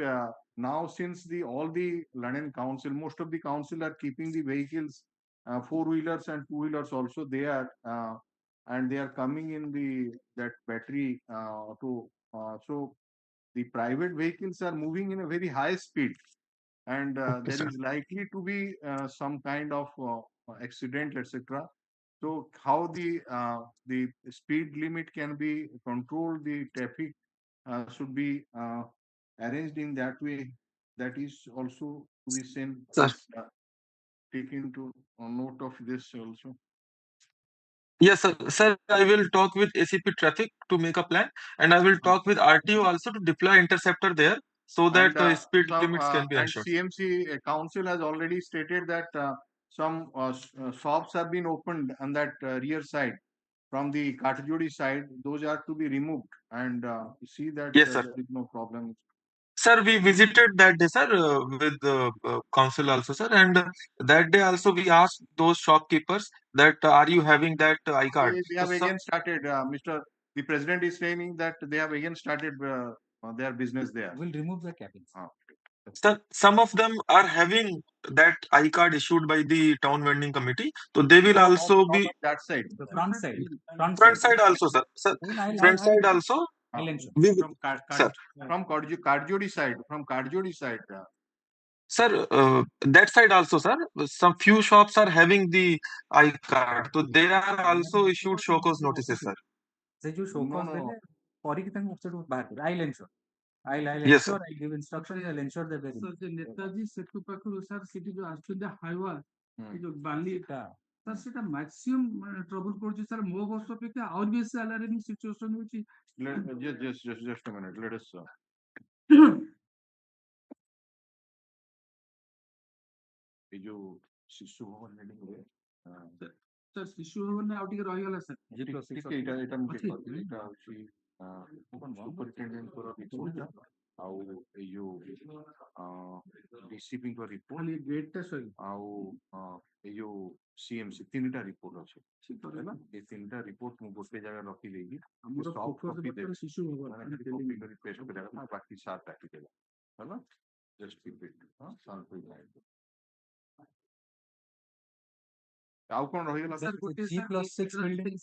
now, since all the London Council, most of the council are keeping the vehicles, four-wheelers and two-wheelers also there, and they are coming in that battery auto. So the private vehicles are moving in a very high speed, and there is likely to be some kind of accident, etc. So how the speed limit can be controlled, the traffic should be arranged in that way. That is also to be seen. Take into note of this also. Yes, sir. Sir, I will talk with ACP Traffic to make a plan, and I will talk with RTO also to deploy interceptor there so that speed limits can be ensured. And CMC Council has already stated that some shops have been opened on that rear side from the Cardiology side. Those are to be removed, and see that yes, sir. there is no problem. Sir, we visited that day, sir, with the council also, sir, and that day also we asked those shopkeepers that are you having that iCard? They have again started. The president is saying that they have again started their business there. We'll remove the cabins. Sir, some of them are having that iCard issued by the town vending committee, so they will also be that side. The front side. Front side also, sir. Sir, front side also. From Cardiology side. From Cardiology side. Sir, that side also, sir. Some few shops are having the iCard, so they are also issued show cause notices, sir. I'll ensure. I'll Yes, ensure. I'll give instructions. I'll ensure that So the Netaji Setu Pakuru sir city jo actually highway jo Bali sir seta maximum trouble କରୁଛି sir ମୋ ବର୍ଷ ଅପେକ୍ଷା ଆହୁରି ବେଶୀ alarming situation ହେଉଛି. Just a minute. Let us. ये जो शिशु भवन हेडिंग है सर शिशु भवन में ଆଉ ଟିକେ ରହିଗଲା sir. ଏଟା ମୁଁ check କରିଥିଲି. ଏଟା ହେଉଛି ସୁପରିଟେଣ୍ଡେଣ୍ଟଙ୍କର ରିପୋର୍ଟ ଆଉ ଏଇ ଯୋଉ ACP को report खाली गेट टा सही आउ ये जो CMC तीनटा रिपोर्ट अच्छे है ना ये तीनटा रिपोर्ट मु गोटे जगह रखी लेगी हमरो सॉफ्ट फोकस कॉपी दे बटन शिशु होगा मैंने खाली कॉपी करी पेस्ट कर देगा बाकी सात काटी देगा है ना जस्ट कीप इट हां सैंपल लाइन आउ कोन रहिगला सर गोटे G+6 building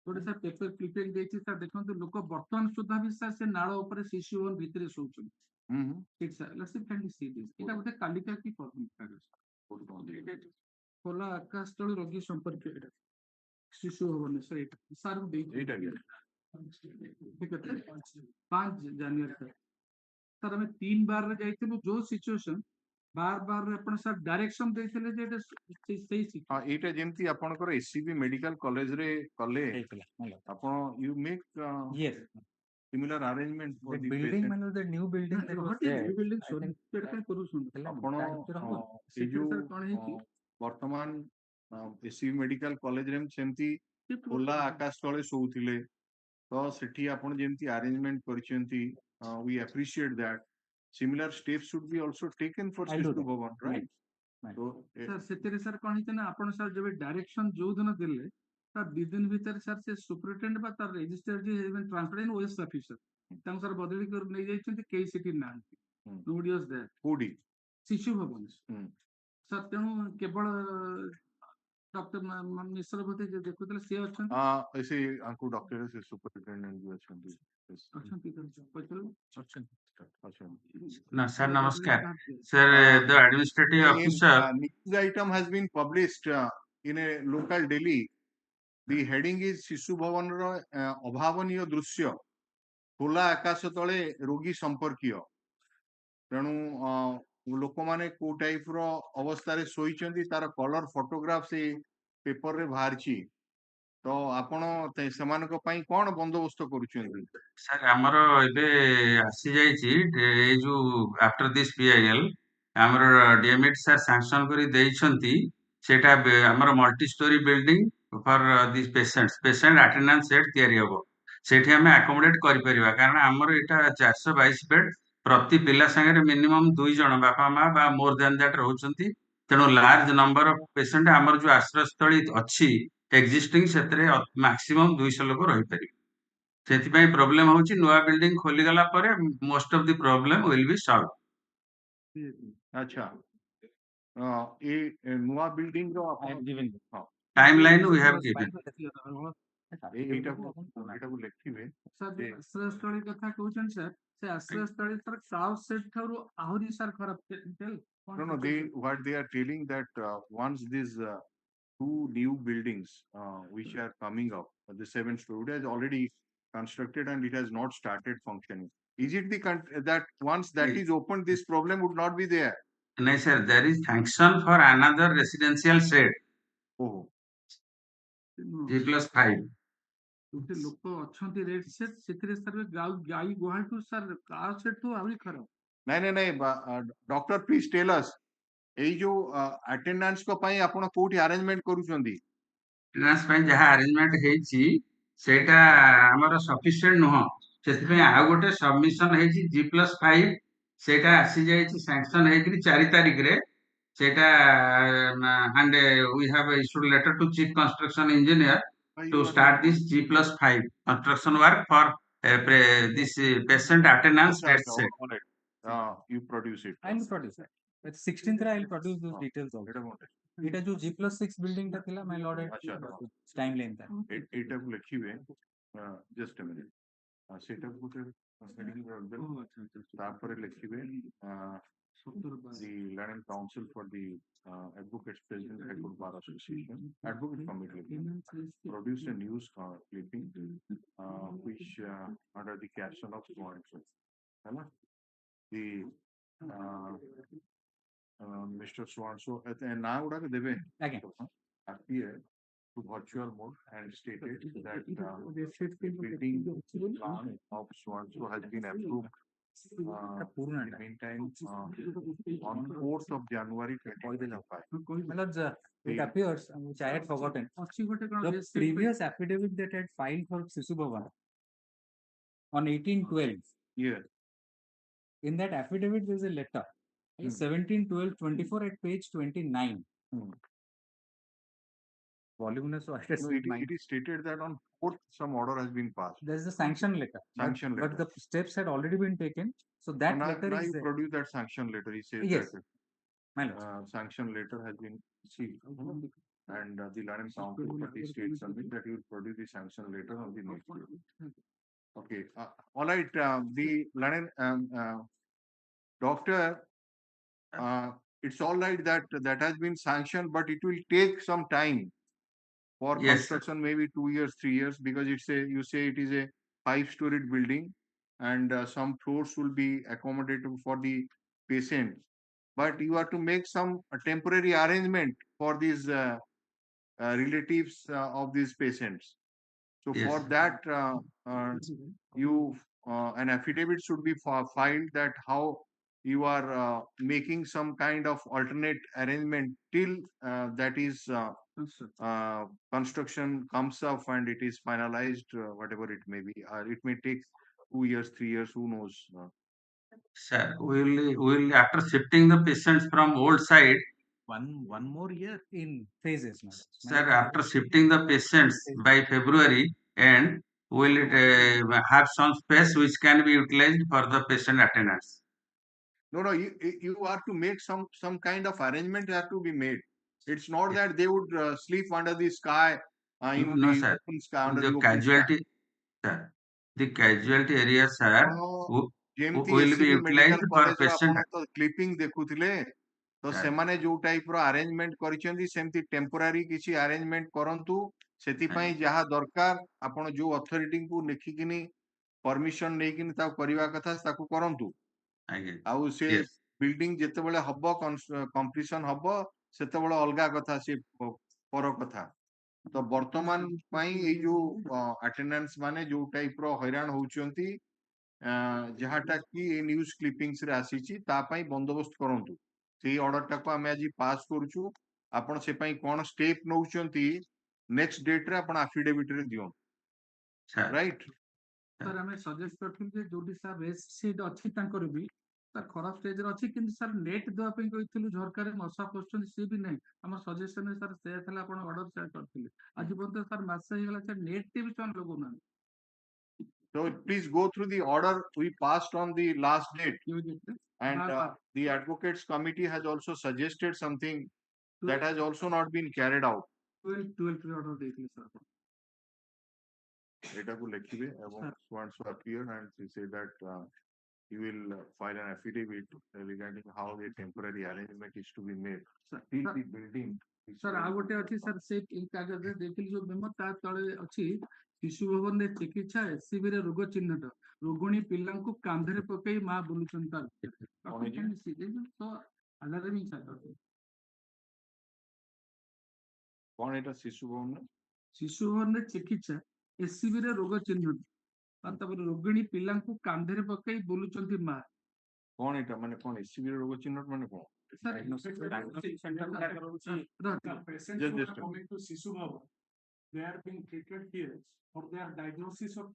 गोटे सर पेपर क्लिपिंग देछि सर देखंतु लोक वर्तमान सुधा भी सर से नाळ ऊपर शिशु भवन भितरे सोचुन ठीक sir let's see can see this एटा गोटे कालिका की परफॉर्मेंस खोला आकाश तळे रोगी संपर्क एटा शिशु भवन सर एटा सर दे एटा ठीक है 5 जनवरी सर सर हमें 3 बार रे जाइथिलु जो सिचुएशन बार बार अपन सर डायरेक्शन देथिले जे एटा सही हां एटा जेमती आपनकर एससीबी मेडिकल कॉलेज रे कले आपण you make yes similar arrangement for the the building patient मतलब the new building that was what there is building I so think पेड़ का करू सुन आपण ए जो सर कोन है कि वर्तमान एससीबी मेडिकल कॉलेज रे सेमती खोला आकाश तळे सोउथिले तो सेठी आपण जेमती arrangement करचंती we appreciate that similar steps should be also taken for I'll do Shishu that. Bhavan right Right. so sir सेतेरे सर कोन हिते ना आपण सर जेबे डायरेक्शन जो दिन देले सर 2 दिन भीतर सर से सुपरिटेंडेंट बा तार रजिस्टर जे has been transferred in OS officer तंग सर बदली कर नै जाइछन्ती केई सिटी ना नोबडी वाज देयर कोडी शिशु भवन सर तेणु केवल डॉक्टर मिश्र बोते जे देखुतले से अछन ऐसे आंकु डॉक्टर से सुपरिटेंडेंट भी अछंती अछन पचल अछन No, sir, namaskar. Sir, the administrative officer. News item has been published in a local Delhi. The heading is Shishu Bhavan ro अभावनीय दृश्य खोला आकाश तळे रोगी संपर्कीय तेणु लोक माने को टाइप रो अवस्था रे सोईचंती तार कलर फोटोग्राफ से पेपर रे बाहरची तो आपण सेमानक पई कोन बंदोबस्त करूचंती सर हमर एबे आसी जाईची ए जो आफ्टर दिस पीआईएल हमर डीएमएट सर सैंक्शन करी देइछंती सेटा हमर multi storey building for this patient attendance set तयारी हबो सेठी हमें अकोमोडेट करि परिबा कारण हमर एटा 422 बेड प्रति पिला संगे मिनिमम 2 जण बापा मां बा मोर देन दैट रहउचंती तेणु लार्ज नंबर ऑफ पेशेंट हमर जो आश्रय स्थली अछि एक्जिस्टिंग सेतरे मैक्सिमम 200 लोक रहि परिबे सेथिपाई प्रॉब्लम होची नुआ बिल्डिंग खोली गला परे most of the problem will be solve अच्छा ए नुआ बिल्डिंग रो I am giving timeline we have given एटा को लेखिबे सर आश्रय स्थली कथा कहउछन सर से आश्रय स्थली तर साउथ सेट थारु आहुरी सर खराब tell no they what they are telling that once these two new buildings which are coming up the 7 story has already constructed and it has not started functioning is it that once that is opened this problem would not be there no sir there is sanction for another residential set oh G+5 गोटे लोक अछंती red set सेथिरे sir गाई गुहाल to sir का set तो आहुरी खराब नहीं doctor please tell us ए जो attendance को पई आपण कोठी अरेंजमेंट करूचंदी अटेंडेंस पई जहा अरेंजमेंट हेची सेटा हमर सफिशिएंट नुह सेथिपई आ गोटे सबमिशन हेची G+5 सेटा आसी जाईची सैंक्शन हेकरी 4 तारिख रे सेटा and we have issued letter to chief construction engineer to start this G+5 construction work for this patient attendance set set. You produce it I will produce it. At 16th I will produce those details also. Eta jo G+6 building ta thila my lord timeline ta eta को लिखिबे just a minute setup को heading रो तापर लिखिबे the Learning Council for the Advocates President High Court Bar Association Advocate Committee produce a news clipping which under the caption of Swan the Mr. Swanso now uda ke debe again appear to virtual mode and stated that building plan of Swanso has been approved in the meantime on 4th of January 2025. it appears which I had forgotten the previous affidavit that I had filed for Shishu Bhavan on 18/12 yes in that affidavit there is a letter 17/12/24 at page 29. Voluminous, so I just No, it is stated that on 4th some order has been passed. there's a sanction letter. Sanction But letter. the steps had already been taken. So that Now letter is you there. produce that sanction letter. He says Yes. that My lord. sanction letter has been received. And the Learning Council Party states something that you will produce the sanction letter on the next day. Okay. All right. The Learning doctor, it's all right that that has been sanctioned, but it will take some time for Yes, construction, maybe 2 years, 3 years, because it's a, you say it is a 5-storied building and some floors will be accommodated for the patient. But you have to make some temporary arrangement for these relatives of these patients. So Yes. for that, an affidavit should be filed that how you are making some kind of alternate arrangement till that is construction comes up and it is finalized, whatever it may be. It may take 2 years, 3 years, who knows? Sir, we'll after shifting the patients from old side, One more year. In phases, my lord. sir, after shifting the patients by February and will it have some space which can be utilized for the patient attendance? No, you have to make some kind of arrangement has to be made. It's not that they would sleep under the sky, in No, the sir. open sky, under The the open sky. casualty, sir, the casualty area, sir, ଯେମିତି will be SCB utilized medical for କଲେଜର patient. ଆପଣ ତ clipping ଦେଖୁଥିଲେ ତ Sir. ସେମାନେ ଯୋଉ type ର arrangement କରିଛନ୍ତି ସେମିତି ଟେମ୍ପୋରାରୀ କିଛି ଆରେଞ୍ଜମେଣ୍ଟ କରନ୍ତୁ ସେଥିପାଇଁ ଯାହା ଦରକାର ଆପଣ ଯୋଉ ଅଥରିଟିଙ୍କୁ ଲେଖିକିନି ପରମିଶନ ନେଇକିନି ତାକୁ କରିବା କଥା ତାକୁ କରନ୍ତୁ ଆଉ ସେ Yes. ବିଲ୍ଡିଂ ଯେତେବେଳେ ହବ କମ୍ପ୍ଲିସନ ହବ ସେତେବେଳେ ଅଲଗା କଥା ସେ ପର କଥା ତ ବର୍ତ୍ତମାନ ପାଇଁ ଏଇ ଯୋଉ ଆଟେଣ୍ଡାନ୍ସ ମାନେ ଯୋଉ ଟାଇପ ର ହଇରାଣ ହଉଛନ୍ତି ଯାହାଟା କି ଏ ନ୍ୟୁଜ କ୍ଲିପିଂସ ରେ ଆସିଛି ତା ପାଇଁ ବନ୍ଦୋବସ୍ତ କରନ୍ତୁ ସେଇ ଅର୍ଡର ଟାକୁ ଆମେ ଆଜି ପାସ୍ କରୁଛୁ ଆପଣ ସେ ପାଇଁ କଣ ଷ୍ଟେପ ନଉଛନ୍ତି ନେକ୍ସଟ ଡେଟ ରେ ଆପଣ ଆଫିଡେଭିଟ ରେ ଦିଅନ୍ତୁ ରାଇଟ ସାର୍ ଆମେ ସଜେଷ୍ଟ କରିଥିଲୁ ଯେ ଯୋଉଠି ସାର୍ ରେଷ୍ଟ ସିଟ୍ ଅଛି ତାଙ୍କର ବି ସାର୍ ଖରାପ ଷ୍ଟେଜରେ ଅଛି କିନ୍ତୁ ସାର୍ ନେଟ୍ ଦେବା ପାଇଁ କହିଥିଲୁ ଝରକାରେ ମଶା ପଶୁଛନ୍ତି ସିଏ ବି ନାହିଁ ଆମ ସଜେସନରେ ସାର୍ ସେୟା ଥିଲା ଆପଣ ଅର୍ଡର ସେୟା କରିଥିଲେ ଆଜି ପର୍ଯ୍ୟନ୍ତ ସାର୍ ମାସେ ହେଇଗଲା ସାର୍ ନେଟ୍ ଟେ ବି ସେମାନେ ଲଗଉନାହାନ୍ତି. So please go through the order we passed on the last date, and the advocates committee has also suggested something that has also not been carried out. 12 order ଦେଇଥିଲେ sir. ଏଟାକୁ ଲେଖିବେ ଏବଂ wants to appear and she say that you will file an affidavit regarding how the temporary arrangement is to be made till the building. Sir ଆଉ ଗୋଟେ ଅଛି sir ସେ କାଗଜରେ ଦେଖିଲି ଯୋଉ ମେମୋ ତା ତଳେ ଅଛି ଶିଶୁ ଭବନରେ ଚିକିତ୍ସା ଏସସିବି ରେ ରୋଗ ଚିହ୍ନଟ ରୋଗଣୀ ପିଲାଙ୍କୁ କାନ୍ଧରେ ପକେଇ ମା ବୁଲୁଛନ୍ତି ତା କଣ ଏଟା ଶିଶୁ ଭବନ ଶିଶୁ ଭବନରେ ଚିକିତ୍ସା ଏସସିବି ରେ ରୋଗ ଚିହ୍ନଟ ଆଉ ତାପରେ ରୋଗିଣୀ ପିଲାଙ୍କୁ କାନ୍ଧରେ ପକେଇ ବୁଲୁଛନ୍ତି ମା କଣ ଏଟା ମାନେ କଣ ଏସସିବି ର ରୋଗ ଚିହ୍ନଟ ମାନେ କଣ ଶିଶୁ ଭବନ they are being treated here for their diagnosis of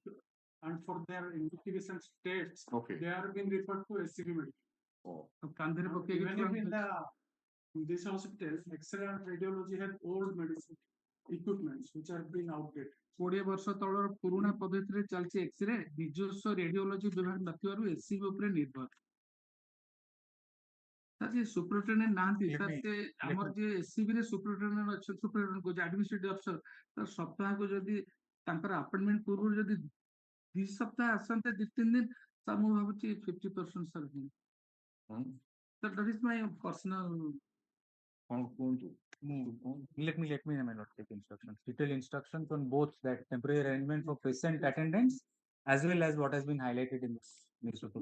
and for their investigation tests. Okay. They are being referred to SCB medical. Even if in this hospital, X-ray and radiology have old medicine equipments which are being outdated. 20 ବର୍ଷ ତଳର ପୁରୁଣା ପଦ୍ଧତିରେ ଚାଲିଛି x-ray ନିଜସ୍ୱ radiology ବିଭାଗ ନଥିବାରୁ SCB ଉପରେ ନିର୍ଭର ସାର୍ ଯେ ସୁପରିଟେଣ୍ଡେଣ୍ଟ ନାହାନ୍ତି ସାର୍ ସେ ଆମର ଯେ ଏସସିବି ରେ ସୁପରିଟେଣ୍ଡେଣ୍ଟ ଅଛନ୍ତି ସୁପରିଟେଣ୍ଡେଣ୍ଟ କହୁଛି ଆଡମିନିଷ୍ଟ୍ରେଟିଭ ଅଫିସର ସାର୍ ସପ୍ତାହକୁ ଯଦି ତାଙ୍କର ଆପଏଣ୍ଟମେଣ୍ଟ ପୂର୍ବରୁ ଯଦି 2 ସପ୍ତାହ ଆସନ୍ତେ 2-3 ଦିନ ସାର୍ ମୁଁ ଭାବୁଛି 50% sir sir that is my personal କଣ କୁହନ୍ତୁ Let me my lord take instructions. Detailed instructions on both that temporary arrangement for patient attendance as well as what has been highlighted in this newspaper.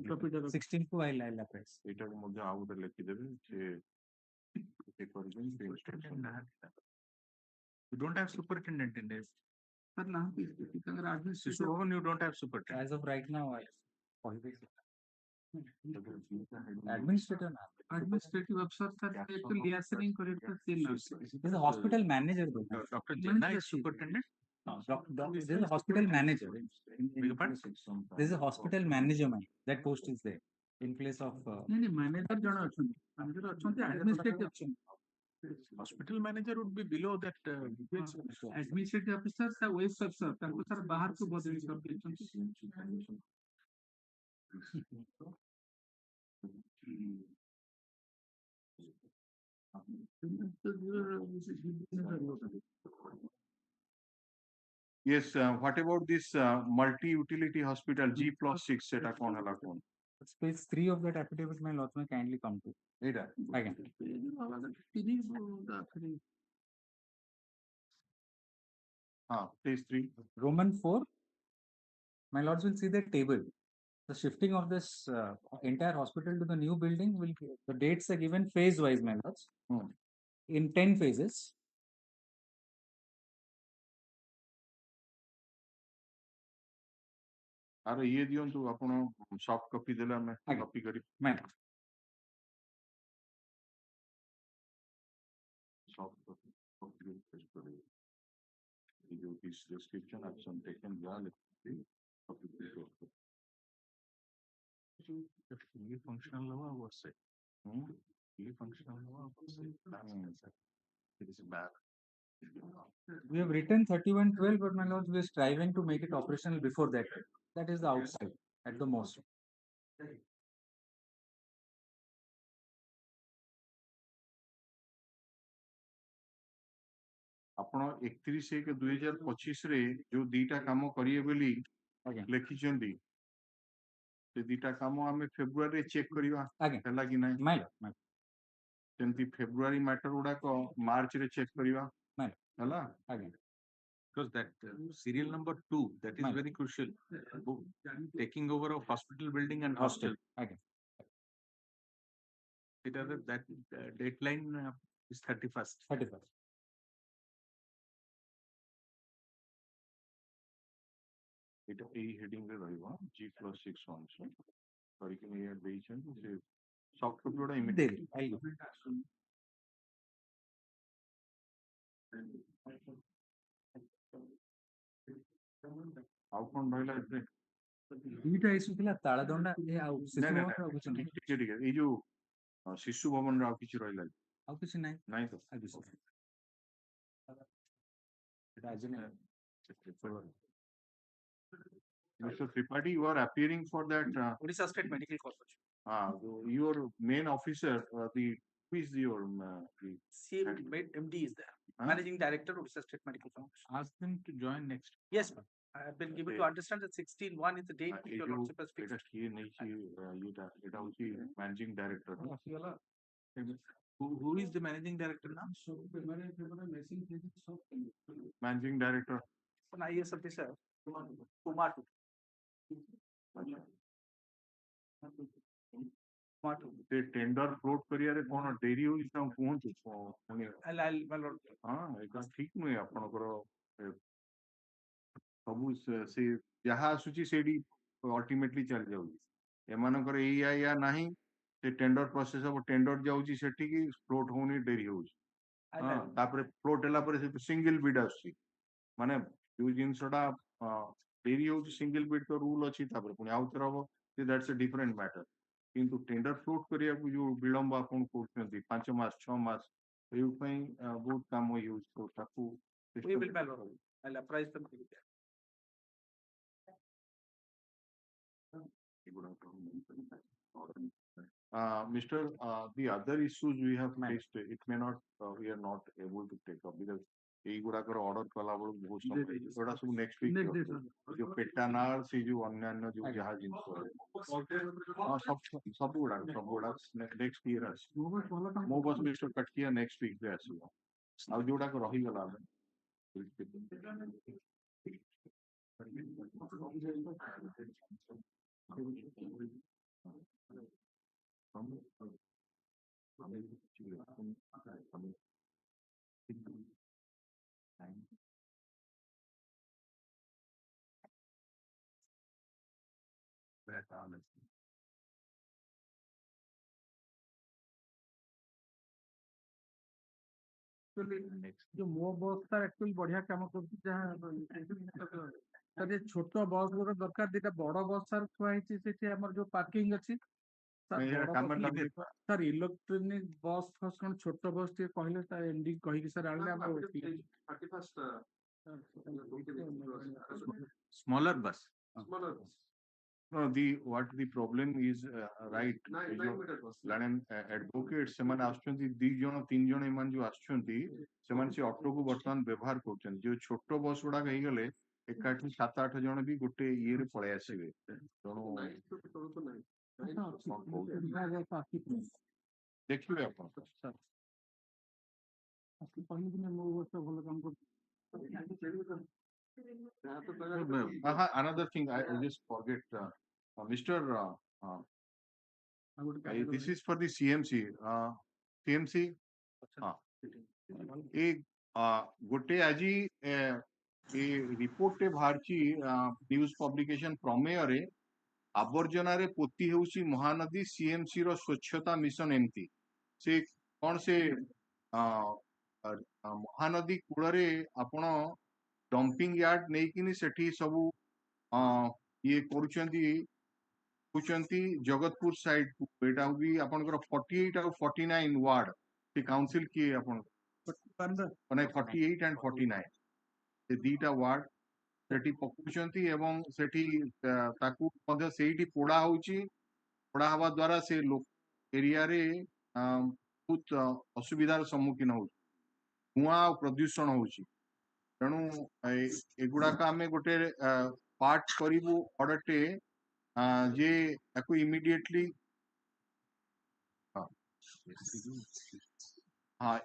16 to I'll appraise. ଏଟାକୁ ମଧ୍ୟ ଆଉ ଗୋଟେ ଲେଖିଦେବେ ସେ କରିବେନି ସେ instruction You don't have superintendent in this. Sir ନାହାନ୍ତି ତାଙ୍କର Shisu administrative Bhavan, you don't have superintendent. As of right now, administrator administrative officer sir to liaison correct This is a hospital manager though. Dr. Jena is superintendent. This is a hospital manager. This is a hospital manager man. That post is there. in place of नहीं manager जण अछंती manager अछंती administrative अछंती Hospital manager would be below that. Administrative officer सा वेब अफसर ताको sir बाहर को बदली कर देछंती Yes, what about this multi-utility hospital G+6 सेटा कौन हला कौन? page 3 of that affidavit my lords may kindly come to. Etah Again. page 3. Roman 4. My lords will see the table. The shifting of this entire hospital to the new building will the dates are given phase wise, my lords. In 10 phases. अरे ये दियंतु आपण soft copy देला मैं copy करी मैं soft copy paste करी जो this description action taken या copy paste Fully functional law was say. Fully functional law was say. It is bad. We have written 3112, but my lords, we are striving to make it operational before that. That is the outside at the most. आपण 31/1/2025 रे जो दीटा काम करिए बोली लेखिचंदी से दीटा काम हमें February रे चेक करिवा हला कि नै सेंती फेब्रुआरी मैटर उडा को मार्च रे चेक करिवा हला Because that serial number 2 that is very crucial. Taking over of hospital building and hostel. That deadline is 31st. 31st. এটা এই হেডিং রে রহিব G+6 also করিকে নিয়ে দেইছেন যে সফট কপি ওটা ইমিডিয়েটলি ଆଉ କଣ ରହିଲା ଏଥିରେ ଦୁଇଟା ଇସ୍ୟୁ ଥିଲା ତାଳଦଣ୍ଡା ଏ ଆଉ ଶିଶୁ ଭବନ ଆଉ କିଛି ନାହିଁ ଟିକେ ଏଇ ଯୋଉ ଶିଶୁ ଭବନରେ ଆଉ କିଛି ରହିଲା ଆଉ କିଛି ନାହିଁ ନାଇଁ ତ ଆଉ କିଛି এটা ଆଜି ନାହିଁ Mr. Tripathi, you are appearing for that Orissa State Medical Corporation. Your main officer, who is your MD is there. Managing Director, Orissa State Medical Corporation. Ask them to join next. Yes, ma'am. I have been given to understand that 16/1 is the date which your lordship has fixed. managing director. Who is the managing director now? Managing director. An IAS officer, Kumar. The tender float करियारे कोन डेरी होई ता कोन I'll हां एटा ठीक नुय आपनकर सबु से जहा आसुची सेडी अल्टीमेटली चल जाउची एमानकर एया या नाही से टेंडर प्रोसेस ऑफ टेंडर जाउची सेठी की फ्लोट होनी डेरी होउची हां तापरे फ्लोट हला परे सिंगल बिड आसुची माने जो जिनसडा डेरी होउची सिंगल बिड तो रूल अछि तापरे पुनी आउतर हबो दैट्स अ डिफरेंट मैटर किंतु टेंडर फ्लोट करिया को जो विलंब आपण करछंती 5 मास 6 मास एउ पई बहुत काम यूज को ताकू we will I'll apprise them. Mr. The other issues we have faced, it may not, we are not able to take up because এইগুড়াকর অর্ডর কলা বড় বহুত সময় ওটা সব নেক্সট উইক যে পেটানার সে যে অন্যান্য যে যাহা জিনিস সব গুড়া নেক্সট ইয়ার আছে ମୋ ବସ୍ ମିଷ୍ଟର କଟକିଆ ନେକ୍ସଟ ୱିକ୍ ରେ ଆସିବ ଆଉ ଯୋଉଟାକ ରହିଗଲା ଆମେ जो मो बस तार एक्चुअली बढ़िया काम करती जहाँ छोट बस गोटे दरकार दीटा बड़ बस सार थुआ सेठी हमर जो पार्किंग अच्छी सर इलेक्ट्रॉनिक बस फस कौन छोट बस टे कहले ता एंडिंग कहि सर आले हम Smaller bus. No, what the problem is right. Advocates ସେମାନେ ଆସୁଛନ୍ତି 2 ଜଣ 3 ଜଣ ଏମାନେ ଯୋଉ ଆସୁଛନ୍ତି ସେମାନେ ସେ ଅଟୋକୁ ବର୍ତ୍ତମାନ ବ୍ୟବହାର କରୁଛନ୍ତି ଯୋଉ ଛୋଟ ବସ୍ ଗୁଡାକ ହେଇଗଲେ ଏକାଠି 7-8 ଜଣ ବି ଗୋଟେ ଇଏରେ ପଳେଇ ଆସିବେ ତେଣୁ ଦେଖିବେ ଆପଣ ଭଲ କାମ କରୁଛି another thing I just forget Mr. This is for the CMC CMC एक गोटे आज ए रिपोर्ट टे बाहरची न्यूज पब्लिकेशन प्रमेय रे आवर्जना रे पोती हेउची महानदी सीएमसी रो स्वच्छता मिशन एमती से कौन से महानदी कूल रे आपण डंपिंग यार्ड नहीं कि सेठी सबू ये करूचंती कुचंती जगतपुर साइड एटा भी आपनकर 48 और 49 वार्ड से काउंसिल किए आपण 48 and 49 से दीटा वार्ड सेठी पकुचंती एवं सेठी ताकू मध्ये सेठी पोड़ा होउची पोड़ा हवा द्वारा से लोक एरिया रे बहुत असुविधार सम्मुखीन होउची धुआं और प्रदूषण होउची तेणु एगुड़ा का आमे गोटे पार्ट करिबु ऑर्डरटे जे ताकू इमीडिएटली हाँ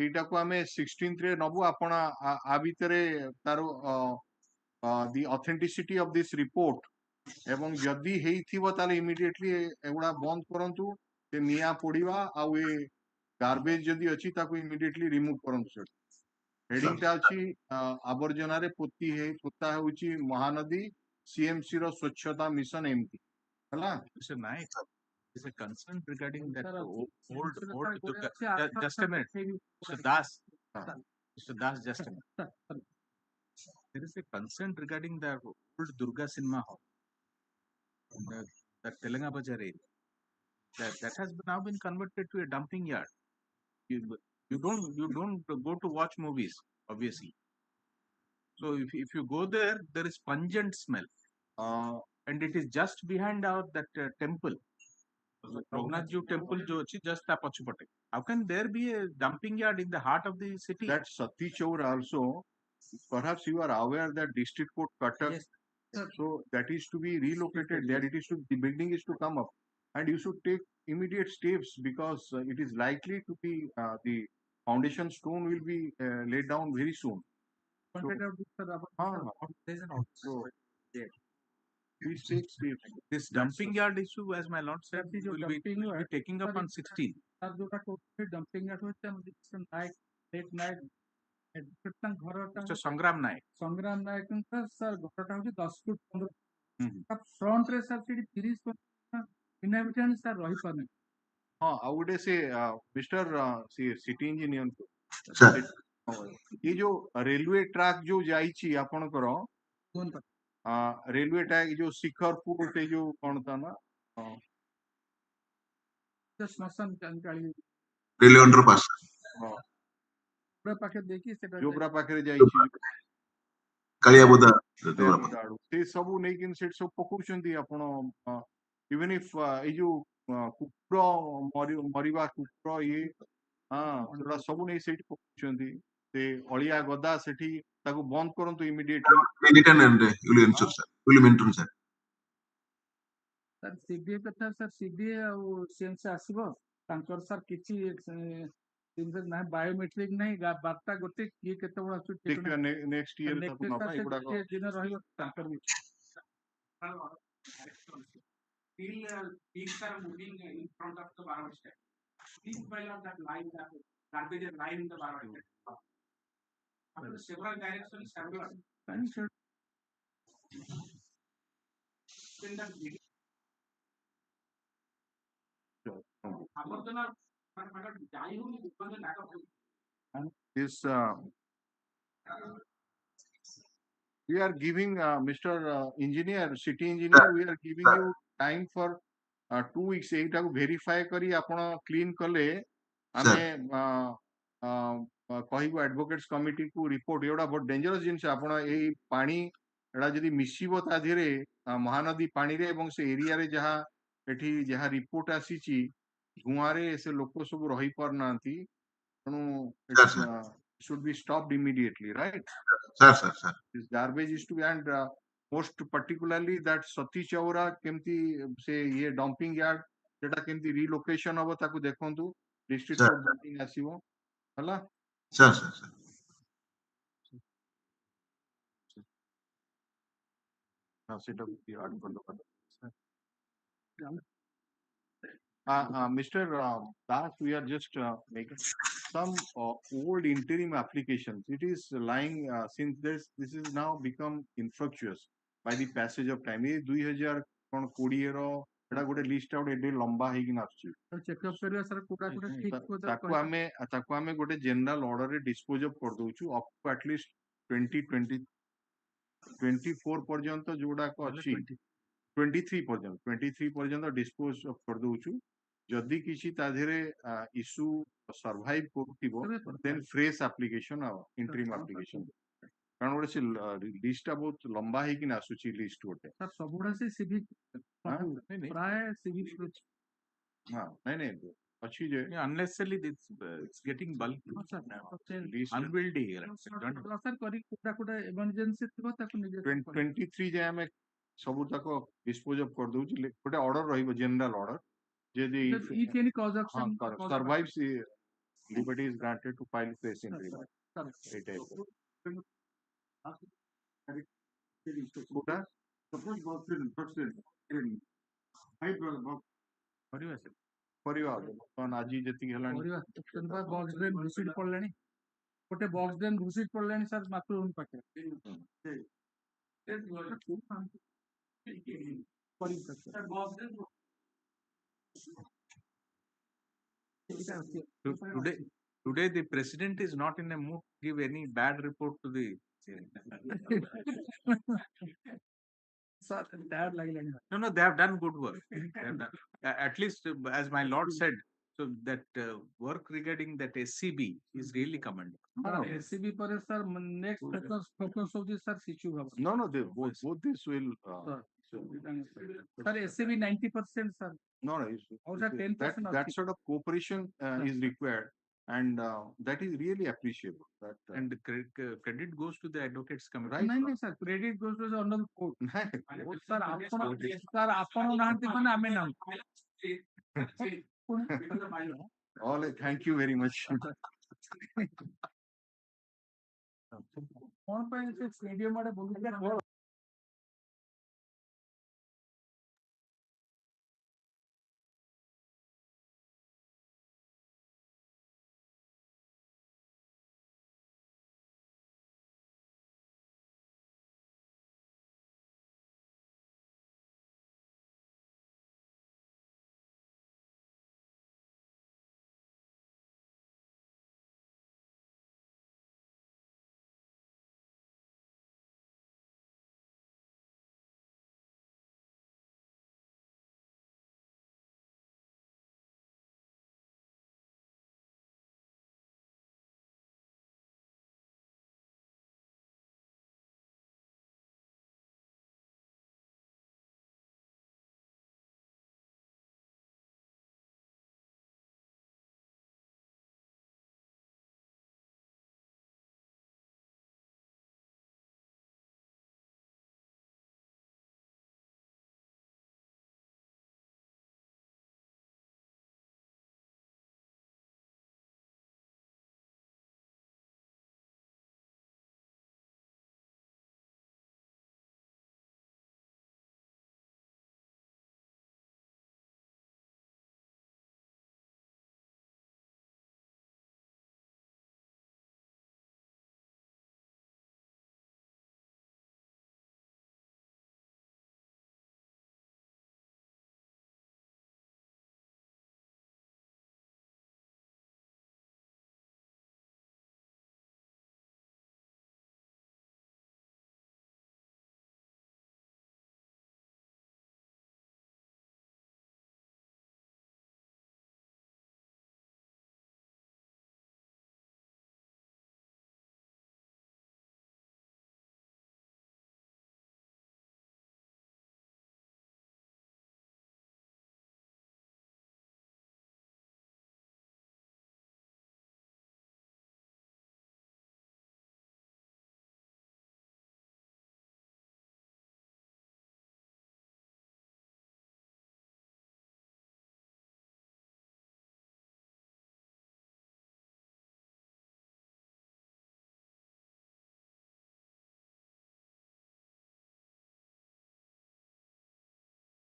एटा को आमे 16th रे नबु आपण आ भितरे तारो the authenticity of this report एवं जदि हेइथिबो ताले इमीडिएटली एगुड़ा बंद करंतु से निया पोड़ीवा आ ए गार्बेज जदि अछि ताकू इमीडिएटली रिमूव करंतु सर हेडिंग टा अछि आवर्जना रे पोती हे पोता होउची महानदी सीएमसी रो स्वच्छता मिशन एमती हला Mr. Naik, is a concern regarding that old Durga. Just a minute, Mr. Das. Mr. Das, just a minute. There is a concern regarding the old Durga cinema hall, the Telanga Bazaar area. That has now been converted to a dumping yard. You don't go to watch movies, obviously. So if you go there, there is pungent smell, and it is just behind that temple. Raghunath Ji temple jo achi just ta pachupate. How can there be a dumping yard in the heart of the city? That Sati Chaur also, perhaps you are aware that district court Cuttack, yes, so that is to be relocated there. It is to, the building is to come up, and you should take immediate steps because it is likely to be the foundation stone will be laid down very soon. So, please take steps. This dumping yard issue, as my lord said, will be taking up on 16. Dumping yard late night. Mr. Sangram Naik. Sangram Naik sir घरटा होची 10 foot 15 foot front रे sir सेठी 30 foot inhabitants sir रही पाने हां I would say mister city engineer sir ये जो railway track जो जाईची आपण करो रेलवे ट्रैक जो शिखरपुर से जो कोन था ना स्मशान काली रेलवे अंडरपास पाखे देखी सेटा जोब्रा पाखे जाईची कालिया बोदा से सब नहीं किन सेट सब पकुचंदी आपण इवन इफ ए जो कुकुर मरिबा कुकुर ये हां सेटा सब नहीं सेट पकुचंदी से अलिया गदा सेठी ताको बंद करंतु इमीडिएटली मिनिटन and will answer sir will maintain sir sir CBA कथा सर सीबीए और सीएम से आसीबो तांकर सर किछि ना बायोमेट्रिक नहीं बार्ता गोटे ये केते बडा छु देखियो नेक्स्ट ईयर तक ना एगुडा को दिन रहियो तांकर भी These are moving in front of the bar step. Please while on that line, that garbage is lying in the bar step. After several directions, several. Then should. Then that video. This we are giving Mr. Engineer, city engineer, we are giving you time for 2 weeks ଏଇଟାକୁ verify କରି ଆପଣ clean କଲେ Sir. ଆମେ କହିବୁ advocates committee କୁ report ଏଗୁଡ଼ା ବହୁତ dangerous ଜିନିଷ ଆପଣ ଏଇ ପାଣି ଏଟା ଯଦି ମିଶିବ ତା ଦେହରେ ମହାନଦୀ ପାଣିରେ ଏବଂ ସେ ଏରିଆରେ ଯାହା ଏଠି ଯାହା ରିପୋର୍ଟ ଆସିଛି ଧୂଆଁରେ ସେ ଲୋକ ସବୁ ରହି ପାରୁନାହାନ୍ତି ତେଣୁ Sir, sir. should be stopped immediately, right? Sir, sir. This garbage is to be, and most particularly that Sati Chaura kemti say ye dumping yard jeta kemti relocation hobo taku dekhantu district Sir. court building asibo hala. Sir. Now sit up the yard for the Mr. Das, we are just making some old interim applications. It is lying since this is now become infructuous by the passage of time. ये 2020 रो एटा गोटे list out एडे लंबा हेगी नासची checkup करिया sir Kota Kota ठीक को ताको आमे गोटे जनरल ऑर्डर रे डिस्पोज ऑफ कर दोछु अप टू एटलीस्ट 2024 पर्यंत जोडा को अछि 23 पर्यंत डिस्पोज ऑफ कर दोछु जदि किसी ता धेरे इशू सर्वाइव करथिबो देन फ्रेश एप्लीकेशन आ इंटरिम एप्लीकेशन कारण गोटे से लिस्ट बहुत लंबा हेकी ना आसुची लिस्ट गोटे सर सबुडा से सिविक प्राय सिविक हां नहीं अच्छी जे unnecessarily it's getting bulky unwieldy sir करी कोटा कोटा इमरजेंसी थिबो ताको निजे 23 जे हमें सब तक डिस्पोज ऑफ कर दोची गोटे ऑर्डर रहिबो जनरल ऑर्डर यदि if any cause of survives liberty is granted to file fresh interim आज जति हेलानी बॉक्स ड्रेन घुसिड पड़लानी गोटे बॉक्स ड्रेन घुसिड पड़लानी सर मात्र room Pakke Today the president is not in a mood to give any bad report to the sir that lagilani no they have done good work they have done, at least as my lord said so that work regarding that SCB is really commendable SCB पर sir next focus of the sir situ no they both this will sir SCB 90% sir no also 10% that sort of cooperation is required and that is really appreciable that and credit goes to the advocates committee right नहीं sir credit goes to the honorable court sir आपण नाहंती माने आमे ना all thank you very much कौन पे से stadium वाले बोल